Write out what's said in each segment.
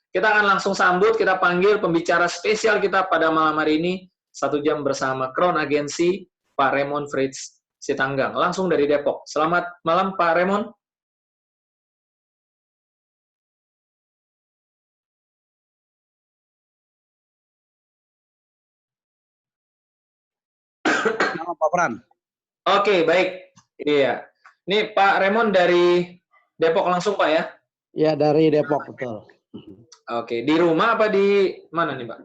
Kita akan langsung sambut, kita panggil pembicara spesial kita pada malam hari ini, 1 jam bersama Crown Agency, Pak Raymond Fritz Sitanggang, langsung dari Depok. Selamat malam, Pak Raymond. Nama Pak Pran. Oke, baik. Iya. Ini Pak Raymond dari Depok langsung, Pak ya? Ya, dari Depok, betul. Oke, di rumah apa di mana nih, Pak?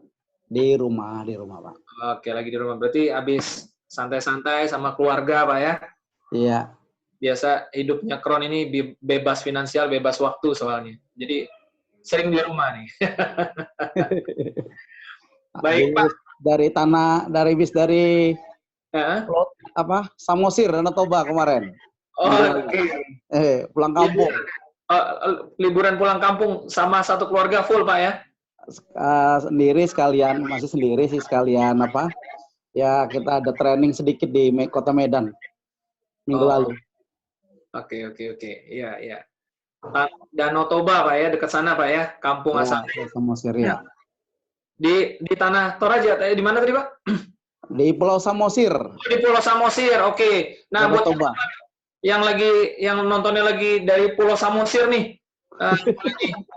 Di rumah, Pak. Oke, lagi di rumah. Berarti habis santai-santai sama keluarga, Pak ya? Iya. Biasa hidupnya Crown ini bebas finansial, bebas waktu soalnya. Jadi sering di rumah nih. Baik, Pak. Dari Samosir, Danau Toba kemarin. Oke. Pulang kampung. Liburan pulang kampung sama satu keluarga full, Pak ya? Sendiri sekalian, masih sendiri sih sekalian ya kita ada training sedikit di Kota Medan minggu lalu. Oke. Iya. Danau Toba, Pak ya, dekat sana, Pak ya, kampung asal. Samosir ya. Di Tanah Toraja, di mana tadi, Pak? Di Pulau Samosir. Di Pulau Samosir, oke. Nah, buat Toba. yang nontonnya lagi dari Pulau Samosir nih,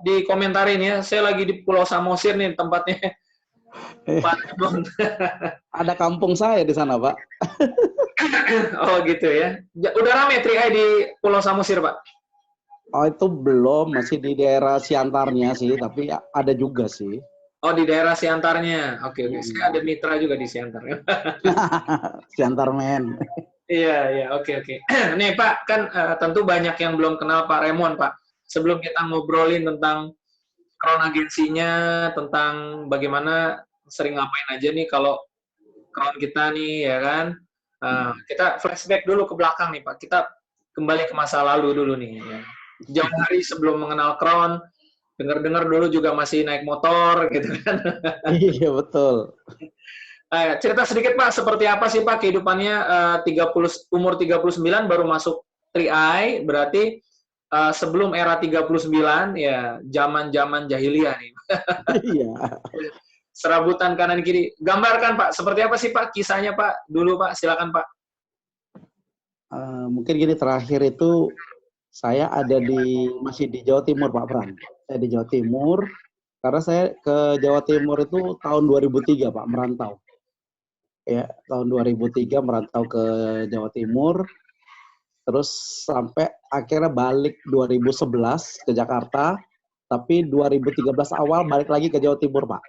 di komentarin ya, saya lagi di Pulau Samosir nih tempatnya. Pak. Ada kampung saya di sana, Pak. Oh gitu ya. Udah rame Tri di Pulau Samosir, Pak? Oh, itu belum, masih di daerah Siantarnya sih, tapi ada juga sih. Oh, di daerah Siantarnya. Oke. Saya ada mitra juga di Siantar. Siantar, men. Iya, oke. Nih, Pak, kan tentu banyak yang belum kenal Pak Raymond, Pak. Sebelum kita ngobrolin tentang Crown agensinya, tentang bagaimana sering ngapain aja nih kalau Crown kita nih, ya kan? Kita flashback dulu ke belakang nih, Pak. Kita kembali ke masa lalu dulu nih. Ya. Jauh hari sebelum mengenal Crown, dengar-dengar dulu juga masih naik motor, gitu kan? Iya, betul. Cerita sedikit, Pak, seperti apa sih, Pak, kehidupannya umur 39 baru masuk 3i, berarti sebelum era 39, ya zaman-zaman jahiliyah nih. Iya. Serabutan kanan kiri. Gambarkan, Pak, seperti apa sih, Pak, kisahnya, Pak? Dulu, Pak, silakan, Pak. Mungkin gini, terakhir itu saya ada masih di Jawa Timur, Pak Pran. Saya di Jawa Timur, karena saya ke Jawa Timur itu tahun 2003, Pak, merantau. Ya, tahun 2003 merantau ke Jawa Timur, terus sampai akhirnya balik 2011 ke Jakarta, tapi 2013 awal balik lagi ke Jawa Timur, Pak.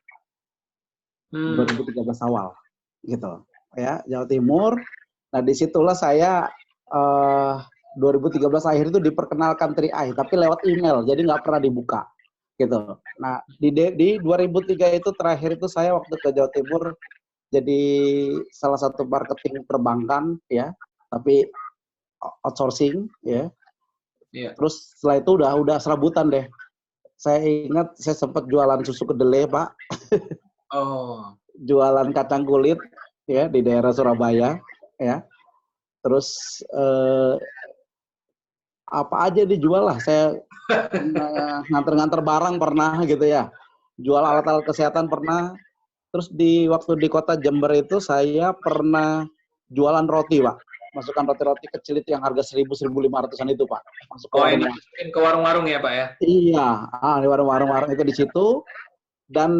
2013 awal, gitu. Ya, Jawa Timur. Nah, disitulah saya 2013 akhir itu diperkenalkan 3i, tapi lewat email, jadi nggak pernah dibuka, gitu. Nah, di 2003 itu terakhir itu saya waktu ke Jawa Timur jadi salah satu marketing perbankan, ya, tapi outsourcing, ya. Yeah. Terus setelah itu udah serabutan deh. Saya ingat saya sempat jualan susu kedelai, Pak. Oh. Jualan kacang kulit, ya, di daerah Surabaya, ya. Terus apa aja dijual lah. Saya nganter-nganter barang pernah, gitu ya. Jual alat-alat kesehatan pernah. Terus waktu di kota Jember itu saya pernah jualan roti, Pak. Masukkan roti-roti kecil itu yang harga 1.000-1.500-an itu, Pak. Masuk ke ini masukin ke warung-warung ya, Pak ya? Iya, di warung-warung itu di situ. Dan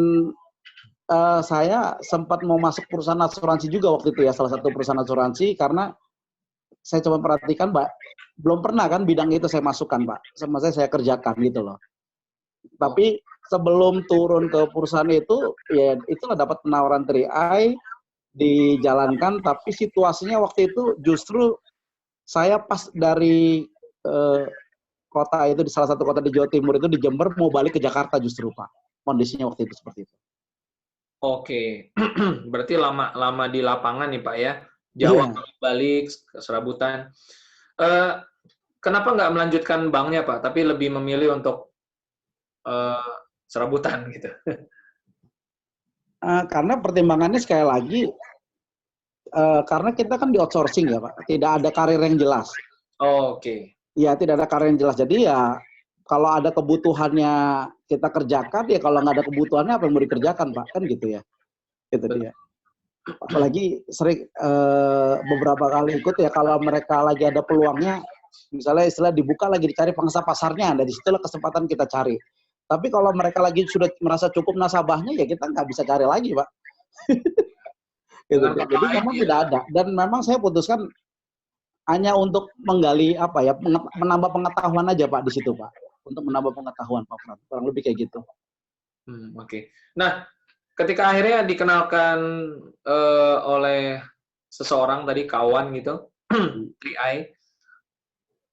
saya sempat mau masuk perusahaan asuransi juga waktu itu ya, salah satu perusahaan asuransi, karena saya coba perhatikan, Pak, belum pernah kan bidang itu saya masukkan, Pak. Saya kerjakan gitu loh. Tapi sebelum turun ke perusahaan itu, ya itulah dapat penawaran 3i, dijalankan, tapi situasinya waktu itu justru saya pas dari kota itu, di salah satu kota di Jawa Timur itu, di Jember, mau balik ke Jakarta justru, Pak. Kondisinya waktu itu seperti itu. Oke, berarti lama di lapangan nih, Pak ya? Jawa balik, serabutan. Kenapa nggak melanjutkan banknya, Pak, tapi lebih memilih untuk serabutan gitu? Karena pertimbangannya sekali lagi, karena kita kan di outsourcing ya, Pak, tidak ada karir yang jelas. Oke. Ya, tidak ada karir yang jelas. Jadi ya kalau ada kebutuhannya kita kerjakan, ya kalau nggak ada kebutuhannya apa yang mau dikerjakan, Pak? Kan gitu ya. Gitu dia. Apalagi sering beberapa kali ikut ya, kalau mereka lagi ada peluangnya, misalnya istilah dibuka lagi dicari pangsa pasarnya, dari situlah kesempatan kita cari. Tapi kalau mereka lagi sudah merasa cukup nasabahnya, ya kita nggak bisa cari lagi, Pak. Gitu. Dengan kata Jadi lain memang ya. tidak ada. Dan memang saya putuskan hanya untuk menggali apa ya, menambah pengetahuan aja Pak di situ Pak. Untuk menambah pengetahuan Pak Fran. Kurang lebih kayak gitu. Oke. Nah, ketika akhirnya dikenalkan oleh seseorang tadi, kawan gitu, 3i,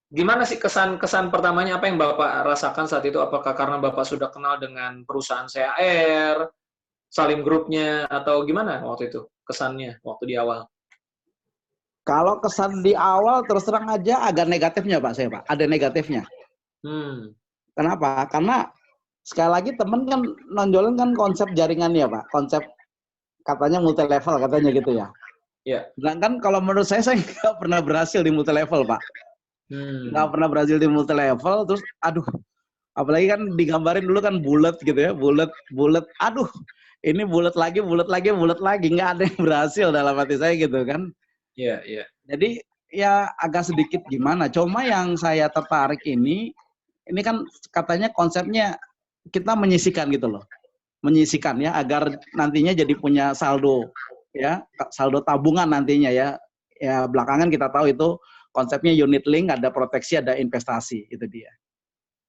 gimana sih kesan pertamanya, apa yang Bapak rasakan saat itu? Apakah karena Bapak sudah kenal dengan perusahaan CAR, Salim Grupnya, atau gimana waktu itu kesannya waktu di awal? Kalau kesan di awal terus terang aja agak negatifnya Pak saya Pak. Ada negatifnya. Kenapa? Karena sekali lagi temen kan nonjolin kan konsep jaringannya Pak. Konsep katanya multi level katanya gitu ya. Iya. Sedangkan kalau menurut saya nggak pernah berhasil di multi level Pak. Nggak pernah berhasil di multi level. Terus aduh, apalagi kan digambarin dulu kan bulat gitu ya. Bulat. Aduh, ini bulat lagi. Nggak ada yang berhasil dalam hati saya gitu kan. Iya. Jadi ya agak sedikit gimana. Cuma yang saya tertarik ini kan katanya konsepnya kita menyisikan gitu loh. Menyisikan ya agar nantinya jadi punya saldo ya, saldo tabungan nantinya ya. Ya belakangan kita tahu itu konsepnya unit link, ada proteksi, ada investasi, itu dia.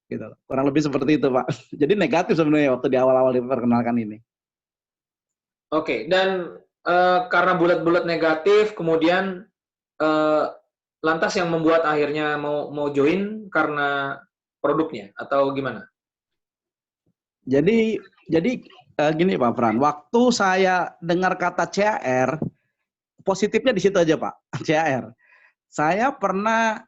Gitu. Kurang lebih seperti itu, Pak. Jadi negatif sebenarnya waktu di awal-awal diperkenalkan ini. Oke, dan karena bulat-bulat negatif, kemudian lantas yang membuat akhirnya mau join karena produknya atau gimana? Jadi gini Pak Fran, waktu saya dengar kata CAR, positifnya di situ aja Pak, CAR. Saya pernah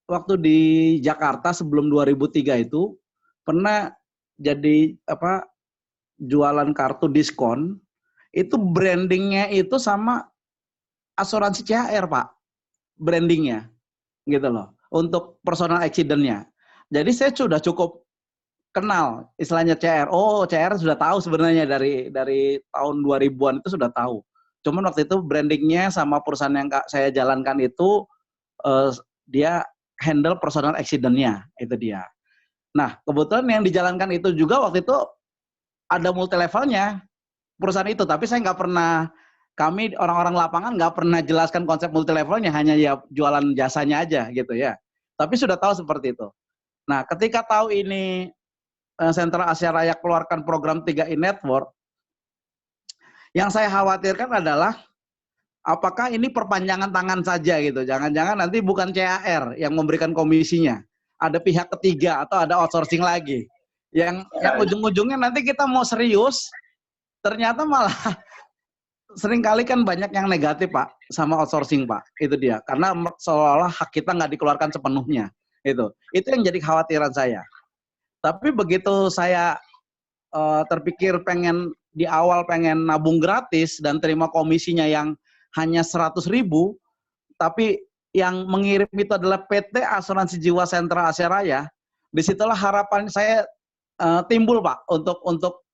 waktu di Jakarta sebelum 2003 itu pernah jadi jualan kartu diskon, itu brandingnya itu sama asuransi CAR Pak, brandingnya gitu loh, untuk personal accident-nya. Jadi saya sudah cukup kenal istilahnya CR. Oh, CR sudah tahu sebenarnya dari tahun 2000-an itu sudah tahu. Cuman waktu itu brandingnya sama perusahaan yang saya jalankan itu dia handle personal accident-nya, itu dia. Nah, kebetulan yang dijalankan itu juga waktu itu ada multi levelnya perusahaan itu, tapi saya nggak pernah, kami orang-orang lapangan nggak pernah jelaskan konsep multi levelnya, hanya ya jualan jasanya aja gitu ya. Tapi sudah tahu seperti itu. Nah, ketika tahu ini Sentra Asia Raya keluarkan program 3i Network, yang saya khawatirkan adalah apakah ini perpanjangan tangan saja gitu. Jangan-jangan nanti bukan CAR yang memberikan komisinya. Ada pihak ketiga atau ada outsourcing lagi. Yang ujung-ujungnya nanti kita mau serius, ternyata malah seringkali kan banyak yang negatif Pak sama outsourcing Pak. Itu dia. Karena seolah-olah hak kita nggak dikeluarkan sepenuhnya. Itu yang jadi khawatiran saya. Tapi begitu saya terpikir di awal pengen nabung gratis dan terima komisinya yang hanya 100.000, tapi yang mengirim itu adalah PT Asuransi Jiwa Sentra Asia Raya, disitulah harapan saya timbul Pak untuk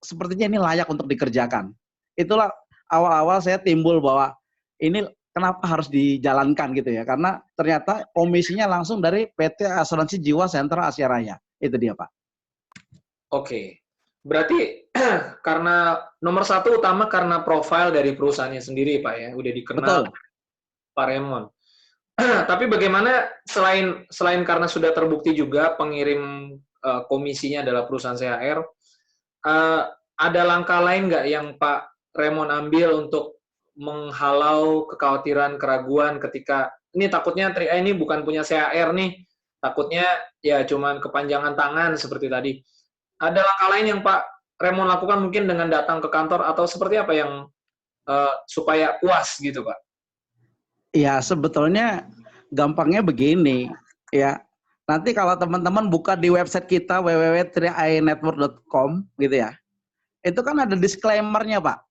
sepertinya ini layak untuk dikerjakan. Itulah awal-awal saya timbul bahwa ini kenapa harus dijalankan gitu ya, karena ternyata komisinya langsung dari PT Asuransi Jiwa Sentra Asia Raya. Itu dia Pak. Oke, berarti karena nomor satu utama karena profil dari perusahaannya sendiri Pak ya, udah dikenal. Betul. Pak Raymond. Tapi bagaimana selain karena sudah terbukti juga pengirim komisinya adalah perusahaan CAR, ada langkah lain nggak yang Pak Raymond ambil untuk menghalau kekhawatiran, keraguan ketika ini takutnya 3i ini bukan punya CAR nih, takutnya ya cuman kepanjangan tangan seperti tadi. Ada langkah lain yang Pak Raymond lakukan mungkin dengan datang ke kantor atau seperti apa yang supaya puas gitu Pak? Ya sebetulnya gampangnya begini ya. Nanti kalau teman-teman buka di website kita www.3inetwork.com gitu ya. Itu kan ada disclaimer-nya Pak.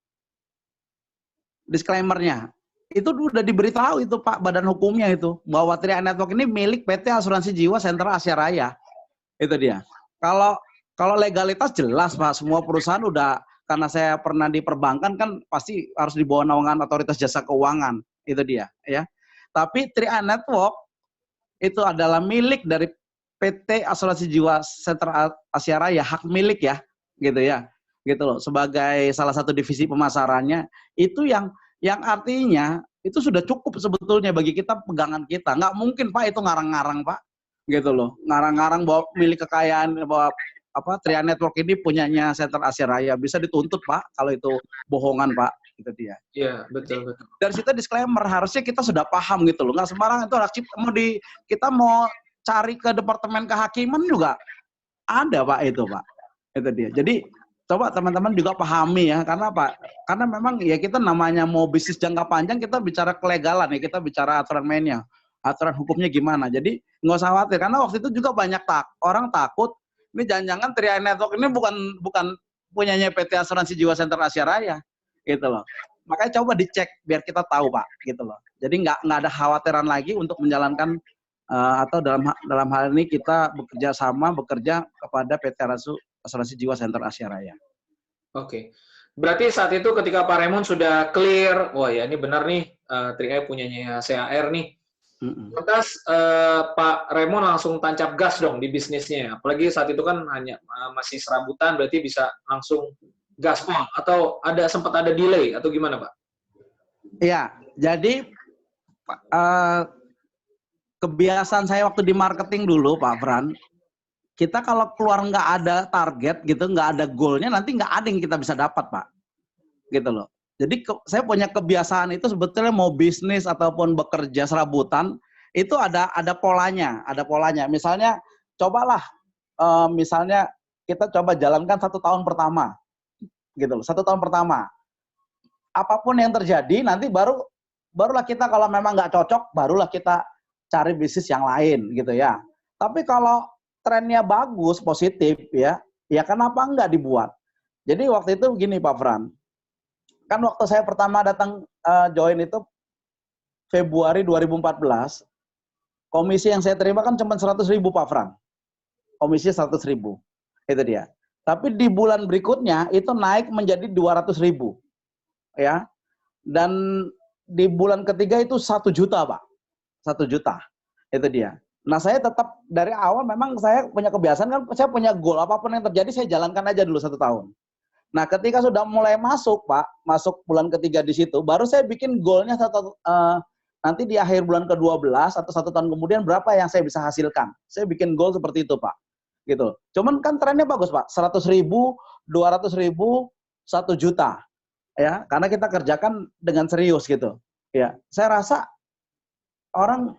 Disclaimer-nya. Itu udah diberitahu itu Pak badan hukumnya itu bahwa 3i Network ini milik PT Asuransi Jiwa Sentra Asia Raya. Itu dia. Kalau kalau legalitas jelas Pak, semua perusahaan udah, karena saya pernah di perbankan kan pasti harus di bawah naungan otoritas jasa keuangan. Itu dia, ya. Tapi 3i Network itu adalah milik dari PT Asuransi Jiwa Sentral Asia Raya, hak milik ya, gitu ya. Gitu loh, sebagai salah satu divisi pemasarannya, itu yang artinya itu sudah cukup sebetulnya bagi kita, pegangan kita. Nggak mungkin Pak itu ngarang-ngarang Pak, gitu loh. Ngarang-ngarang bahwa milik kekayaan, bahwa 3i Network ini punyanya Sentral Asia Raya, bisa dituntut Pak kalau itu bohongan Pak, itu dia. Iya, betul betul. Dari situ disclaimer, harusnya kita sudah paham gitu loh, nggak sembarang itu hak cipta. Kita mau cari ke Departemen Kehakiman juga ada Pak, itu Pak, itu dia. Jadi coba teman-teman juga pahami ya, karena apa? Karena memang ya kita namanya mau bisnis jangka panjang, kita bicara kelegalan ya, kita bicara aturan mainnya, aturan hukumnya gimana. Jadi nggak usah khawatir, karena waktu itu juga banyak orang takut, ini jangan-jangan 3i Network ini bukan punyanya PT Asuransi Jiwa Sentral Asia Raya, gitu loh. Makanya coba dicek biar kita tahu Pak, gitu loh. Jadi nggak ada khawatiran lagi untuk menjalankan atau dalam hal ini kita bekerja kepada PT Asuransi Jiwa Sentral Asia Raya. Oke. Berarti saat itu ketika Pak Raymond sudah clear, wah ya ini benar nih 3i punyanya CAR nih. Lantas Pak Raymond langsung tancap gas dong di bisnisnya. Apalagi saat itu kan hanya masih serabutan, berarti bisa langsung gaspol, atau sempat ada delay atau gimana Pak? Iya, jadi kebiasaan saya waktu di marketing dulu Pak Fran, kita kalau keluar nggak ada target gitu, nggak ada goalnya, nanti nggak ada yang kita bisa dapat Pak, gitu loh. Jadi saya punya kebiasaan itu sebetulnya mau bisnis ataupun bekerja serabutan itu ada polanya, Misalnya cobalah, misalnya kita coba jalankan 1 tahun pertama, gitu loh. 1 tahun pertama, apapun yang terjadi nanti barulah kita, kalau memang nggak cocok, barulah kita cari bisnis yang lain, gitu ya. Tapi kalau trennya bagus, positif ya kenapa nggak dibuat? Jadi waktu itu gini Pak Fran, kan waktu saya pertama datang join itu Februari 2014, komisi yang saya terima kan cuma 100.000 Pak Fran, komisi 100.000, itu dia. Tapi di bulan berikutnya itu naik menjadi 200.000, ya. Dan di bulan ketiga itu 1 juta Pak, 1 juta, itu dia. Nah saya tetap dari awal memang saya punya kebiasaan kan, saya punya goal, apapun yang terjadi saya jalankan aja dulu 1 tahun. Nah ketika sudah mulai masuk Pak, masuk bulan ketiga di situ, baru saya bikin goalnya nanti di akhir bulan ke-12 atau 1 tahun kemudian berapa yang saya bisa hasilkan. Saya bikin goal seperti itu Pak, gitu. Cuman kan trennya bagus Pak, 100.000, 200.000, 1 juta, ya, karena kita kerjakan dengan serius gitu. Ya, saya rasa orang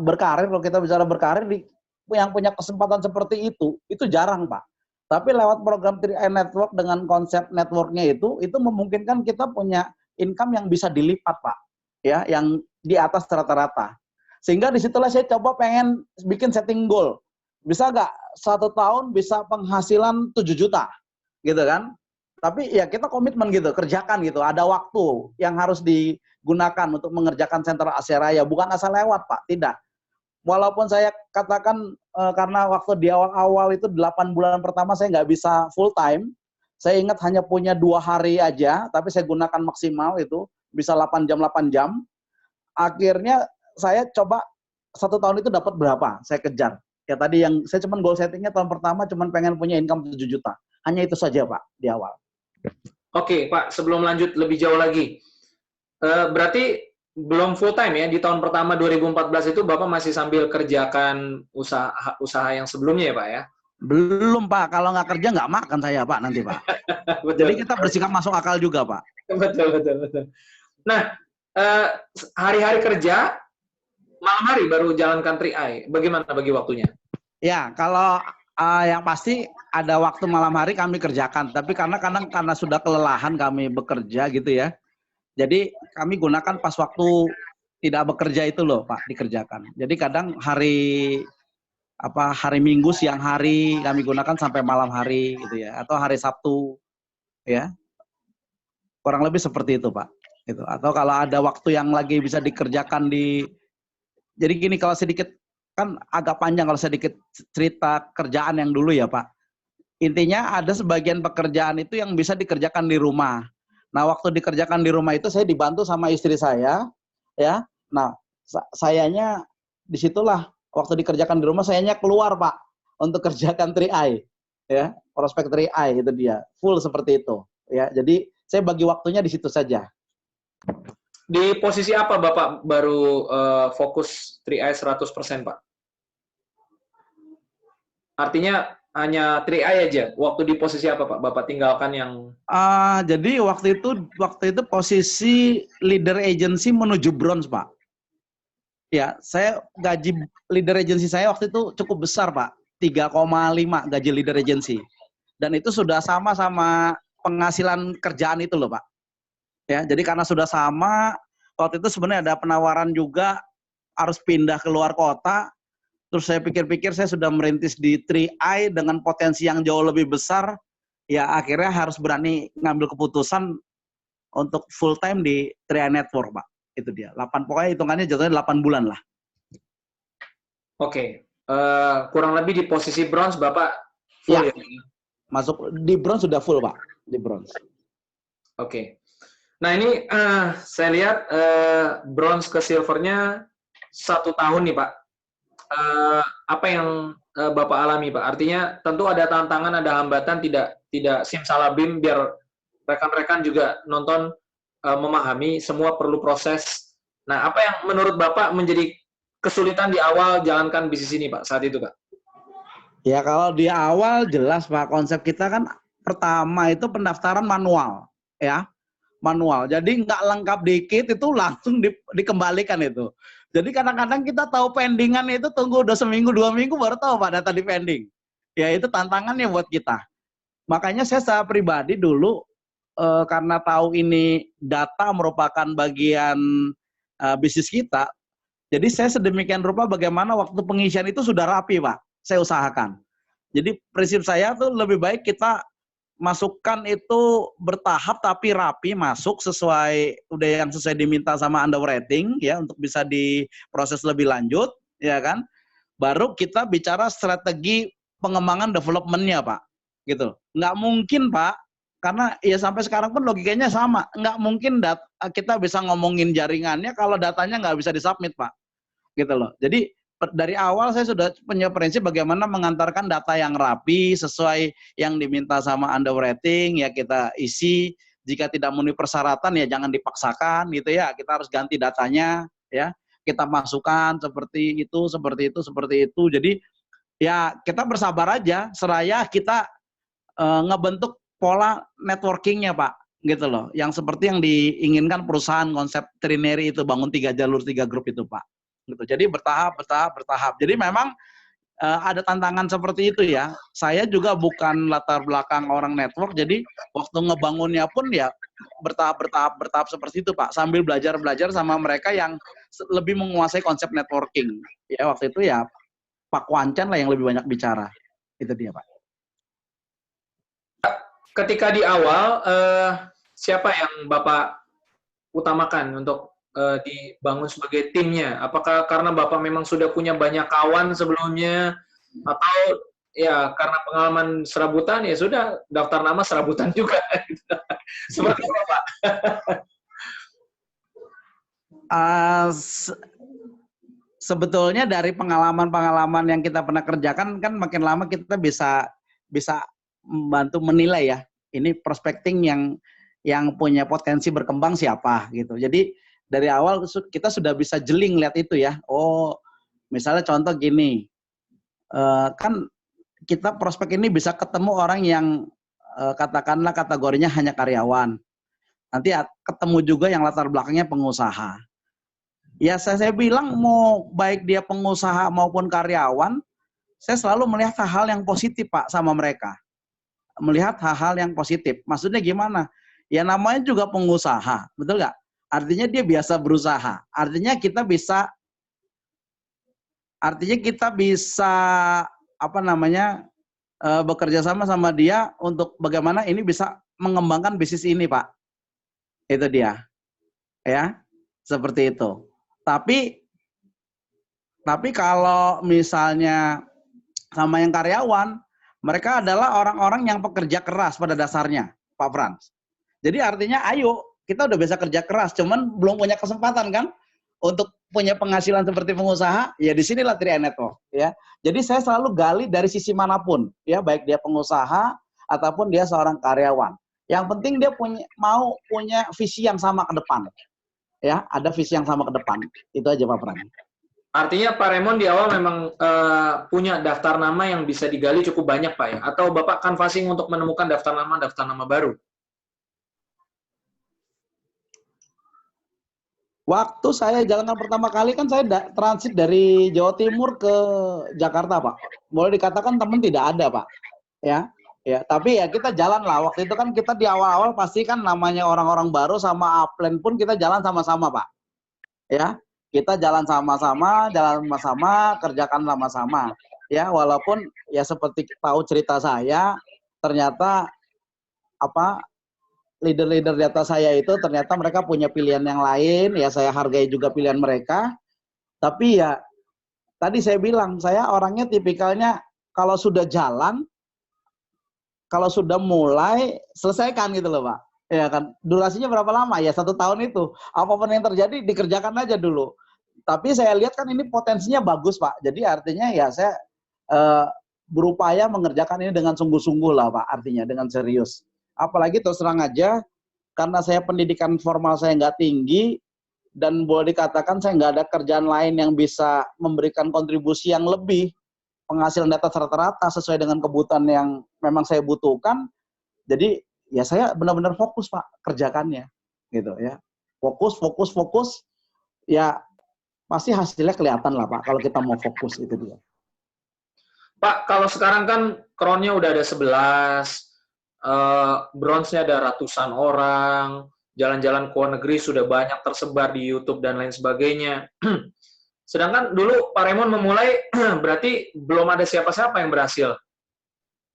berkarir, kalau kita bicara berkarir, yang punya kesempatan seperti itu jarang Pak. Tapi lewat program 3i Network dengan konsep networknya itu memungkinkan kita punya income yang bisa dilipat Pak, ya, yang di atas rata-rata. Sehingga disitulah saya coba pengen bikin setting goal. Bisa nggak 1 tahun bisa penghasilan 7 juta, gitu kan? Tapi ya kita komitmen gitu, kerjakan gitu. Ada waktu yang harus digunakan untuk mengerjakan Sentral Asia Raya, bukan asal lewat Pak, tidak. Walaupun saya katakan karena waktu di awal-awal itu 8 bulan pertama saya nggak bisa full time, saya ingat hanya punya 2 hari aja, tapi saya gunakan maksimal itu, bisa 8 jam. Akhirnya saya coba 1 tahun itu dapat berapa, saya kejar. Ya tadi yang saya cuman goal settingnya tahun pertama cuman pengen punya income 7 juta. Hanya itu saja Pak di awal. Oke Pak, sebelum lanjut lebih jauh lagi, berarti belum full time ya, di tahun pertama 2014 itu Bapak masih sambil kerjakan usaha yang sebelumnya ya Pak ya? Belum Pak, kalau nggak kerja nggak makan saya Pak nanti Pak. Jadi kita bersikap masuk akal juga Pak. Betul. Nah, hari-hari kerja, malam hari baru jalankan 3i, bagaimana bagi waktunya? Ya, kalau yang pasti ada waktu malam hari kami kerjakan, tapi karena sudah kelelahan kami bekerja gitu ya. Jadi kami gunakan pas waktu tidak bekerja itu loh Pak, dikerjakan. Jadi kadang hari Minggu siang hari kami gunakan sampai malam hari gitu ya, atau hari Sabtu ya. Kurang lebih seperti itu Pak. Gitu. Atau kalau ada waktu yang lagi bisa dikerjakan jadi gini, kalau sedikit kan agak panjang kalau sedikit cerita kerjaan yang dulu ya Pak. Intinya ada sebagian pekerjaan itu yang bisa dikerjakan di rumah. Nah, waktu dikerjakan di rumah itu saya dibantu sama istri saya, ya. Nah, sayanya disitulah waktu dikerjakan di rumah sayanya keluar Pak untuk kerjakan 3i, ya, prospek 3i itu dia, full seperti itu, ya. Jadi saya bagi waktunya di situ saja. Di posisi apa Bapak baru fokus 3i 100% Pak? Artinya hanya 3i aja. Waktu di posisi apa Pak? Bapak tinggalkan yang... Jadi waktu itu posisi leader agency menuju bronze Pak. Ya, saya gaji leader agency saya waktu itu cukup besar Pak, 3,5 gaji leader agency. Dan itu sudah sama penghasilan kerjaan itu loh Pak. Ya, jadi karena sudah sama, waktu itu sebenarnya ada penawaran juga harus pindah ke luar kota. Terus saya pikir-pikir saya sudah merintis di 3i dengan potensi yang jauh lebih besar. Ya akhirnya harus berani ngambil keputusan untuk full time di 3i Network Pak. Itu dia. 8 pokoknya hitungannya jatuhnya 8 bulan lah. Oke. Kurang lebih di posisi bronze Bapak full ya? Masuk di bronze sudah full Pak. Di bronze. Oke. Nah ini saya lihat bronze ke silvernya 1 tahun nih Pak. Apa yang Bapak alami Pak? Artinya tentu ada tantangan, ada hambatan, tidak simsalabim, biar rekan-rekan juga nonton memahami semua perlu proses. Nah, apa yang menurut Bapak menjadi kesulitan di awal jalankan bisnis ini Pak saat itu Pak? Ya kalau di awal jelas Pak, konsep kita kan pertama itu pendaftaran manual, ya. Manual. Jadi nggak lengkap dikit itu langsung dikembalikan itu. Jadi kadang-kadang kita tahu pendingan itu tunggu udah seminggu 2 minggu baru tahu Pak data di pending. Ya itu tantangannya buat kita. Makanya saya secara pribadi dulu karena tahu ini data merupakan bagian bisnis kita. Jadi saya sedemikian rupa bagaimana waktu pengisian itu sudah rapi Pak. Saya usahakan. Jadi prinsip saya tuh lebih baik kita masukkan itu bertahap tapi rapi, masuk sesuai yang sesuai diminta sama underwriting ya untuk bisa diproses lebih lanjut ya kan. Baru kita bicara strategi pengembangan development-nya Pak. Gitu. Nggak mungkin Pak, karena ya sampai sekarang pun logikanya sama. Nggak mungkin kita bisa ngomongin jaringannya kalau datanya nggak bisa disubmit Pak. Gitu loh. Jadi dari awal saya sudah punya prinsip bagaimana mengantarkan data yang rapi sesuai yang diminta sama underwriting ya kita isi. Jika tidak memenuhi persyaratan ya jangan dipaksakan gitu ya. Kita harus ganti datanya ya. Kita masukkan seperti itu, seperti itu, seperti itu. Jadi ya kita bersabar aja. Seraya kita ngebentuk pola networkingnya Pak. Gitu loh. Yang seperti yang diinginkan perusahaan konsep trinary itu bangun 3 jalur 3 grup itu Pak. Gitu. Jadi bertahap. Jadi memang ada tantangan seperti itu ya. Saya juga bukan latar belakang orang network, jadi waktu ngebangunnya pun ya bertahap seperti itu Pak. Sambil belajar sama mereka yang lebih menguasai konsep networking. Ya waktu itu ya Pak Kwancan lah yang lebih banyak bicara. Itu dia Pak. Ketika di awal, siapa yang Bapak utamakan untuk dibangun sebagai timnya? Apakah karena Bapak memang sudah punya banyak kawan sebelumnya, atau ya karena pengalaman serabutan ya sudah daftar nama serabutan juga? Seperti apa Pak? Sebetulnya dari pengalaman yang kita pernah kerjakan kan makin lama kita bisa membantu menilai ya. Ini prospecting yang punya potensi berkembang siapa gitu. Jadi dari awal kita sudah bisa jeling lihat itu ya. Oh, misalnya contoh gini, kan kita prospek ini bisa ketemu orang yang katakanlah kategorinya hanya karyawan. Nanti ketemu juga yang latar belakangnya pengusaha. Ya saya bilang mau baik dia pengusaha maupun karyawan, saya selalu melihat hal-hal yang positif Pak sama mereka. Melihat hal-hal yang positif. Maksudnya gimana? Ya namanya juga pengusaha, betul nggak? Artinya dia biasa berusaha. Artinya kita bisa bekerja sama dia untuk bagaimana ini bisa mengembangkan bisnis ini Pak. Itu dia. Ya, seperti itu. Tapi Tapi kalau misalnya sama yang karyawan, mereka adalah orang-orang yang pekerja keras pada dasarnya, Pak Frans. Jadi artinya ayo, kita udah biasa kerja keras, cuman belum punya kesempatan kan untuk punya penghasilan seperti pengusaha, ya di sinilah 3i Network ya. Jadi saya selalu gali dari sisi manapun, ya baik dia pengusaha ataupun dia seorang karyawan. Yang penting dia mau punya visi yang sama ke depan. Ya, ada visi yang sama ke depan. Itu aja Pak Frans. Artinya Pak Raymond di awal memang punya daftar nama yang bisa digali cukup banyak Pak ya? Atau Bapak canvassing untuk menemukan daftar nama baru? Waktu saya jalankan pertama kali kan saya transit dari Jawa Timur ke Jakarta Pak. Boleh dikatakan teman tidak ada Pak. Ya, ya. Tapi ya kita jalan lah. Waktu itu kan kita di awal-awal pasti kan namanya orang-orang baru sama upline pun kita jalan sama-sama Pak. Ya. Kita jalan sama-sama, kerjakan sama-sama. Ya, walaupun ya seperti tahu cerita saya, ternyata leader-leader di atas saya itu ternyata mereka punya pilihan yang lain, ya saya hargai juga pilihan mereka. Tapi ya tadi saya bilang, saya orangnya tipikalnya kalau sudah jalan, kalau sudah mulai, selesaikan gitu loh Pak. Ya kan, durasinya berapa lama? Ya 1 tahun itu. Apapun yang terjadi, dikerjakan aja dulu. Tapi saya lihat kan ini potensinya bagus Pak. Jadi artinya ya saya berupaya mengerjakan ini dengan sungguh-sungguh lah Pak. Artinya dengan serius. Apalagi terus terang aja, karena saya pendidikan formal saya nggak tinggi, dan boleh dikatakan saya nggak ada kerjaan lain yang bisa memberikan kontribusi yang lebih, penghasilan di atas rata-rata sesuai dengan kebutuhan yang memang saya butuhkan. Jadi ya saya benar-benar fokus Pak kerjakannya gitu ya. Fokus ya pasti hasilnya kelihatan lah Pak kalau kita mau fokus itu dia. Pak, kalau sekarang kan crown-nya udah ada 11, bronze-nya ada ratusan orang, jalan-jalan ke luar negeri sudah banyak tersebar di YouTube dan lain sebagainya. Sedangkan dulu Pak Raymond memulai berarti belum ada siapa-siapa yang berhasil.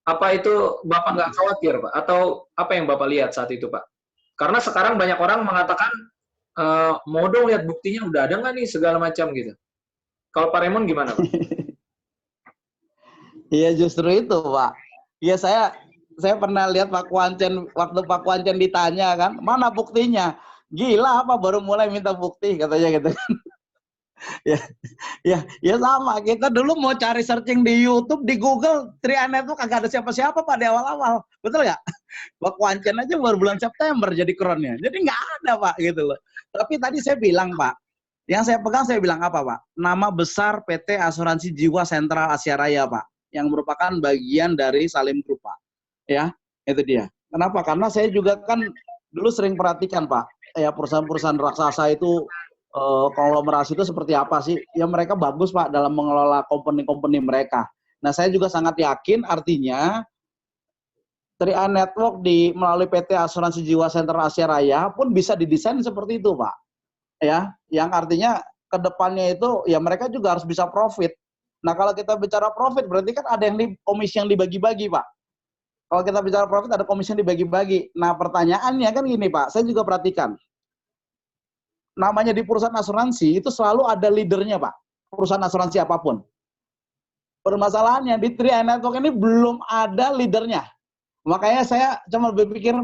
Apa itu Bapak nggak khawatir, Pak? Atau apa yang Bapak lihat saat itu, Pak? Karena sekarang banyak orang mengatakan, mau dong lihat buktinya, udah ada nggak nih segala macam gitu. Kalau Pak Raymond gimana, Pak? Iya justru itu Pak. Iya saya pernah lihat Pak Kuancen, waktu Pak Kuancen ditanya kan, mana buktinya? Gila apa baru mulai minta bukti katanya gitu kan. ya sama. Kita dulu mau cari searching di YouTube, di Google, 3i Network kagak ada siapa-siapa Pak di awal-awal. Betul nggak? Pak Kuancen aja baru bulan September jadi crown-nya. Jadi nggak ada Pak gitu loh. Tapi tadi saya bilang Pak, yang saya pegang saya bilang apa Pak? Nama besar PT Asuransi Jiwa Sentral Asia Raya Pak, yang merupakan bagian dari Salim Group Pak. Ya, itu dia. Kenapa? Karena saya juga kan dulu sering perhatikan Pak, ya perusahaan-perusahaan raksasa itu konglomerasi itu seperti apa sih? Ya mereka bagus Pak dalam mengelola company-company mereka. Nah saya juga sangat yakin artinya 3i Network melalui PT Asuransi Jiwa Sentral Asia Raya pun bisa didesain seperti itu Pak. Ya, yang artinya ke depannya itu ya mereka juga harus bisa profit. Nah kalau kita bicara profit berarti kan ada yang komisi yang dibagi-bagi Pak. Kalau kita bicara profit ada komisi yang dibagi-bagi. Nah pertanyaannya kan gini Pak, saya juga perhatikan. Namanya di perusahaan asuransi itu selalu ada leadernya Pak. Perusahaan asuransi apapun. Permasalahannya di 3i Network ini belum ada leadernya. Makanya saya cuma berpikir,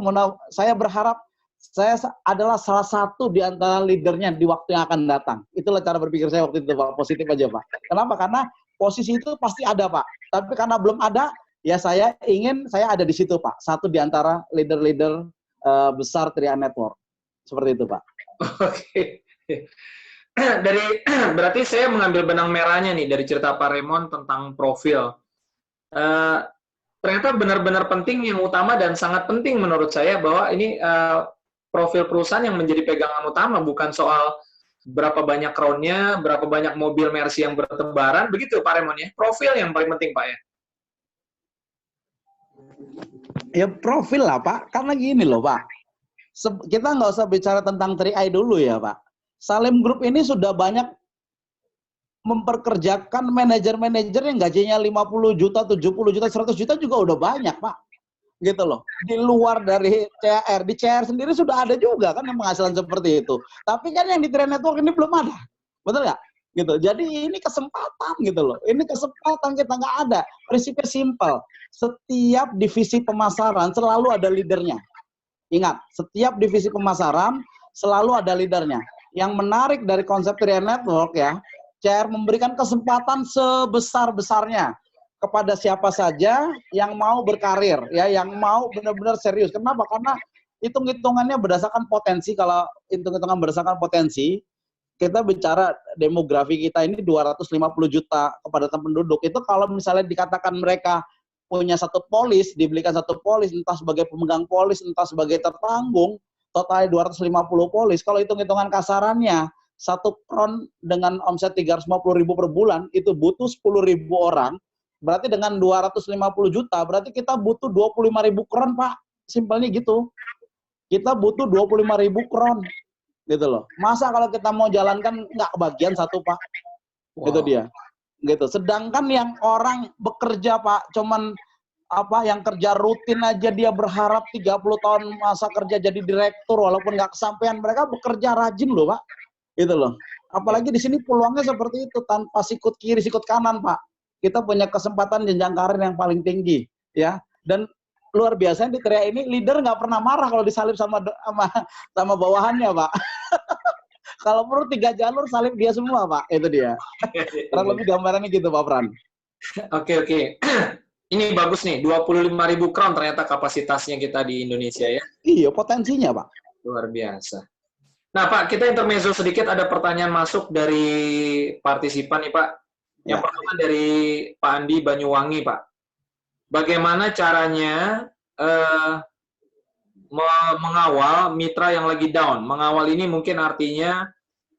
saya berharap saya adalah salah satu di antara leadernya di waktu yang akan datang. Itulah cara berpikir saya waktu itu Pak, positif aja Pak. Kenapa? Karena posisi itu pasti ada Pak. Tapi karena belum ada, ya saya ingin saya ada di situ Pak. Satu di antara leader-leader besar 3i Network. Seperti itu Pak. Oke. Berarti saya mengambil benang merahnya nih dari cerita Pak Raymond tentang profil. Ternyata benar-benar penting, yang utama dan sangat penting menurut saya bahwa ini profil perusahaan yang menjadi pegangan utama, bukan soal berapa banyak crown-nya, berapa banyak mobil Mercy yang bertebaran, begitu Pak Raymond ya. Profil yang paling penting Pak ya. Ya profil lah Pak, karena gini loh Pak. Kita nggak usah bicara tentang 3i dulu ya Pak. Salim Group ini sudah banyak memperkerjakan manajer-manajer yang gajinya 50 juta, 70 juta, 100 juta juga udah banyak Pak. Gitu loh. Di luar dari CR, di CR sendiri sudah ada juga kan yang penghasilan seperti itu. Tapi kan yang di 3i Network ini belum ada. Betul nggak? gitu. Jadi ini kesempatan gitu loh. Ini kesempatan kita nggak ada. Prinsipnya simpel. Setiap divisi pemasaran selalu ada leadernya. Ingat, setiap divisi pemasaran selalu ada leadernya. Yang menarik dari konsep Triad Network ya, CR memberikan kesempatan sebesar-besarnya kepada siapa saja yang mau berkarir, ya, yang mau benar-benar serius. Kenapa? Karena hitung-hitungannya berdasarkan potensi. Kalau hitung-hitungan berdasarkan potensi, kita bicara demografi kita ini 250 juta kepadatan penduduk. Itu kalau misalnya dikatakan mereka punya satu polis, dibelikan satu polis, entah sebagai pemegang polis, entah sebagai tertanggung, totalnya 250 polis. Kalau hitung-hitungan kasarannya, satu kron dengan omset 350.000 per bulan, itu butuh 10.000 orang, berarti dengan 250 juta, berarti kita butuh 25.000 kron, Pak. Simpelnya gitu. Kita butuh 25.000 kron. Gitu loh. Masa kalau kita mau jalankan nggak kebagian satu, Pak? Wow. Gitu dia. Gitu. Sedangkan yang orang bekerja, Pak, cuman yang kerja rutin aja dia berharap 30 tahun masa kerja jadi direktur walaupun nggak kesampaian. Mereka bekerja rajin loh, Pak. Gitu loh. Apalagi di sini peluangnya seperti itu, tanpa sikut kiri, sikut kanan, Pak. Kita punya kesempatan jenjang karir yang paling tinggi, ya. Dan luar biasa di Triad ini leader nggak pernah marah kalau disalib sama bawahannya, Pak. Kalau perlu 3 jalur salib dia semua, Pak. Itu dia. Kurang lebih gambarannya gitu, Pak Pran. Oke. Ini bagus nih, 25.000 kron ternyata kapasitasnya kita di Indonesia ya. Iya, potensinya, Pak. Luar biasa. Nah, Pak, kita intermezzo sedikit, ada pertanyaan masuk dari partisipan nih, Pak. Yang pertama dari Pak Andi Banyuwangi, Pak. Bagaimana caranya mengawal mitra yang lagi down? Mengawal ini mungkin artinya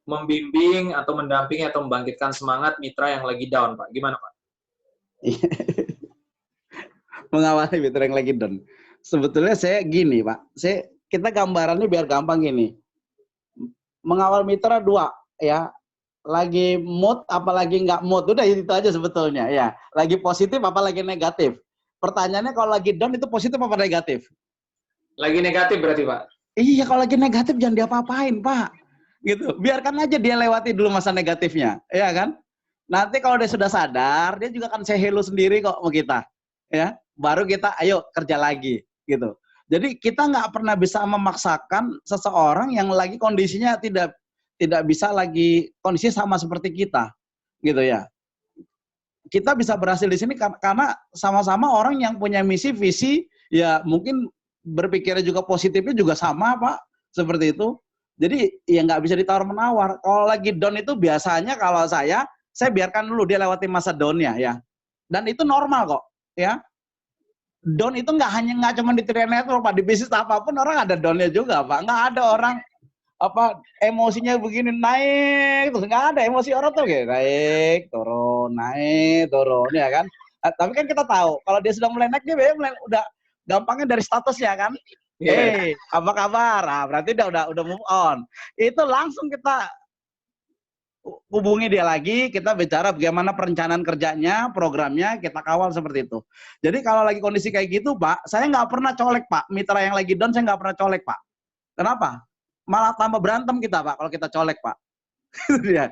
membimbing atau mendampingi atau membangkitkan semangat mitra yang lagi down, Pak. Gimana, Pak? Mengawali mitra yang lagi down. Sebetulnya saya gini, Pak. Kita gambarannya biar gampang gini. Mengawal mitra 2, ya. Lagi mood apalagi nggak mood, udah itu aja sebetulnya, ya. Lagi positif apalagi negatif. Pertanyaannya kalau lagi down itu positif apa negatif? Lagi negatif berarti, Pak? Iya, kalau lagi negatif jangan diapa-apain, Pak. Gitu. Biarkan aja dia lewati dulu masa negatifnya, ya kan? Nanti kalau dia sudah sadar, dia juga akan say hello sendiri kok sama kita. Ya, baru kita ayo kerja lagi, gitu. Jadi kita nggak pernah bisa memaksakan seseorang yang lagi kondisinya tidak bisa lagi kondisi sama seperti kita, gitu ya. Kita bisa berhasil di sini karena sama-sama orang yang punya misi, visi, ya mungkin berpikirnya juga positifnya juga sama, Pak, seperti itu. Jadi ya nggak bisa ditawar-menawar. Kalau lagi down itu biasanya kalau saya biarkan dulu dia lewati masa down-nya, ya. Dan itu normal kok, ya. Down itu nggak cuma di Triad Network, Pak. Di bisnis apapun orang ada down-nya juga, Pak. Nggak ada orang emosinya begini naik terus, nggak ada. Emosi orang tuh kayak naik turun ya kan. Tapi kan kita tahu kalau dia sudah mulai naik, dia udah gampangnya dari statusnya kan. Apa kabar? Nah, berarti udah move on. Itu langsung kita hubungi dia lagi, kita bicara bagaimana perencanaan kerjanya, programnya, kita kawal seperti itu. Jadi kalau lagi kondisi kayak gitu, Pak, saya nggak pernah colek, Pak. Mitra yang lagi down saya nggak pernah colek, Pak. Kenapa? Malah tambah berantem kita, Pak, kalau kita colek, Pak. Ya.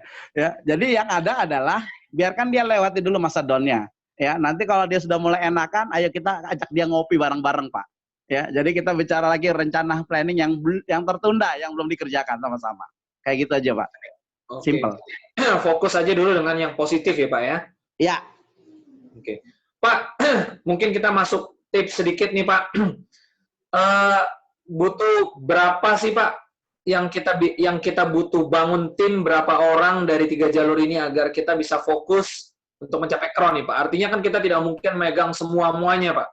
Jadi yang ada adalah biarkan dia lewati dulu masa down-nya. Ya, nanti kalau dia sudah mulai enakan, ayo kita ajak dia ngopi bareng-bareng, Pak. Ya, jadi kita bicara lagi rencana planning yang tertunda, yang belum dikerjakan sama-sama. Kayak gitu aja, Pak. Simple. Fokus aja dulu dengan yang positif ya, Pak ya. Ya. Oke. Pak, mungkin kita masuk tips sedikit nih, Pak. Butuh berapa sih, Pak, yang kita butuh bangun tim berapa orang dari 3 jalur ini agar kita bisa fokus untuk mencapai kron nih, Pak? Artinya kan kita tidak mungkin megang semuanya, Pak.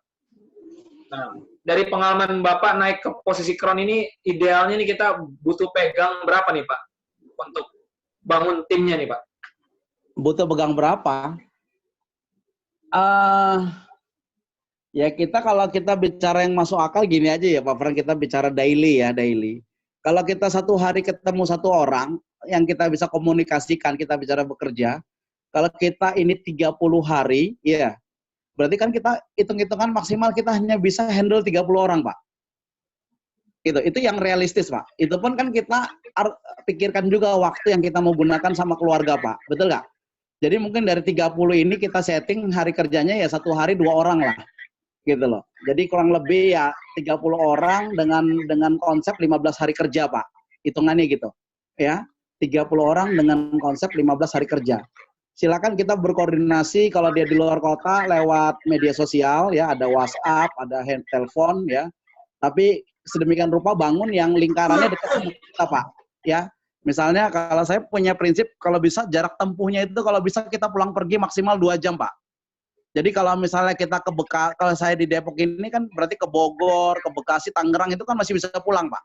Nah, dari pengalaman Bapak naik ke posisi kron ini, idealnya nih kita butuh pegang berapa nih, Pak, untuk bangun timnya nih, Pak? Butuh pegang berapa? Ya kalau kita bicara yang masuk akal gini aja ya, Pak Fran, kita bicara daily ya, daily. Kalau kita satu hari ketemu satu orang yang kita bisa komunikasikan, kita bicara bekerja, kalau kita ini 30 hari, ya, berarti kan kita hitung-hitungan maksimal kita hanya bisa handle 30 orang, Pak. Gitu. Itu yang realistis, Pak. Itu pun kan kita pikirkan juga waktu yang kita mau gunakan sama keluarga, Pak. Betul nggak? Jadi mungkin dari 30 ini kita setting hari kerjanya ya 1 hari 2 orang lah. Gitu loh. Jadi kurang lebih ya 30 orang dengan konsep 15 hari kerja, Pak. Hitungannya gitu. Ya. 30 orang dengan konsep 15 hari kerja. Silakan kita berkoordinasi kalau dia di luar kota lewat media sosial ya, ada WhatsApp, ada telepon ya. Tapi sedemikian rupa bangun yang lingkarannya dekat sama kita, Pak. Ya. Misalnya kalau saya punya prinsip kalau bisa jarak tempuhnya itu kalau bisa kita pulang pergi maksimal 2 jam, Pak. Jadi kalau misalnya kita ke Bekasi, kalau saya di Depok ini kan berarti ke Bogor, ke Bekasi, Tangerang itu kan masih bisa pulang, Pak.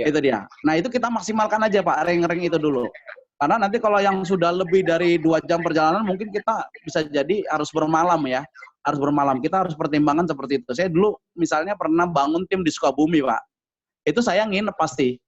Ya. Itu dia. Nah, itu kita maksimalkan aja, Pak, ring-ring itu dulu. Karena nanti kalau yang sudah lebih dari 2 jam perjalanan, mungkin kita bisa jadi harus bermalam ya. Harus bermalam. Kita harus pertimbangan seperti itu. Saya dulu misalnya pernah bangun tim di Sukabumi, Pak. Itu saya nginep pasti.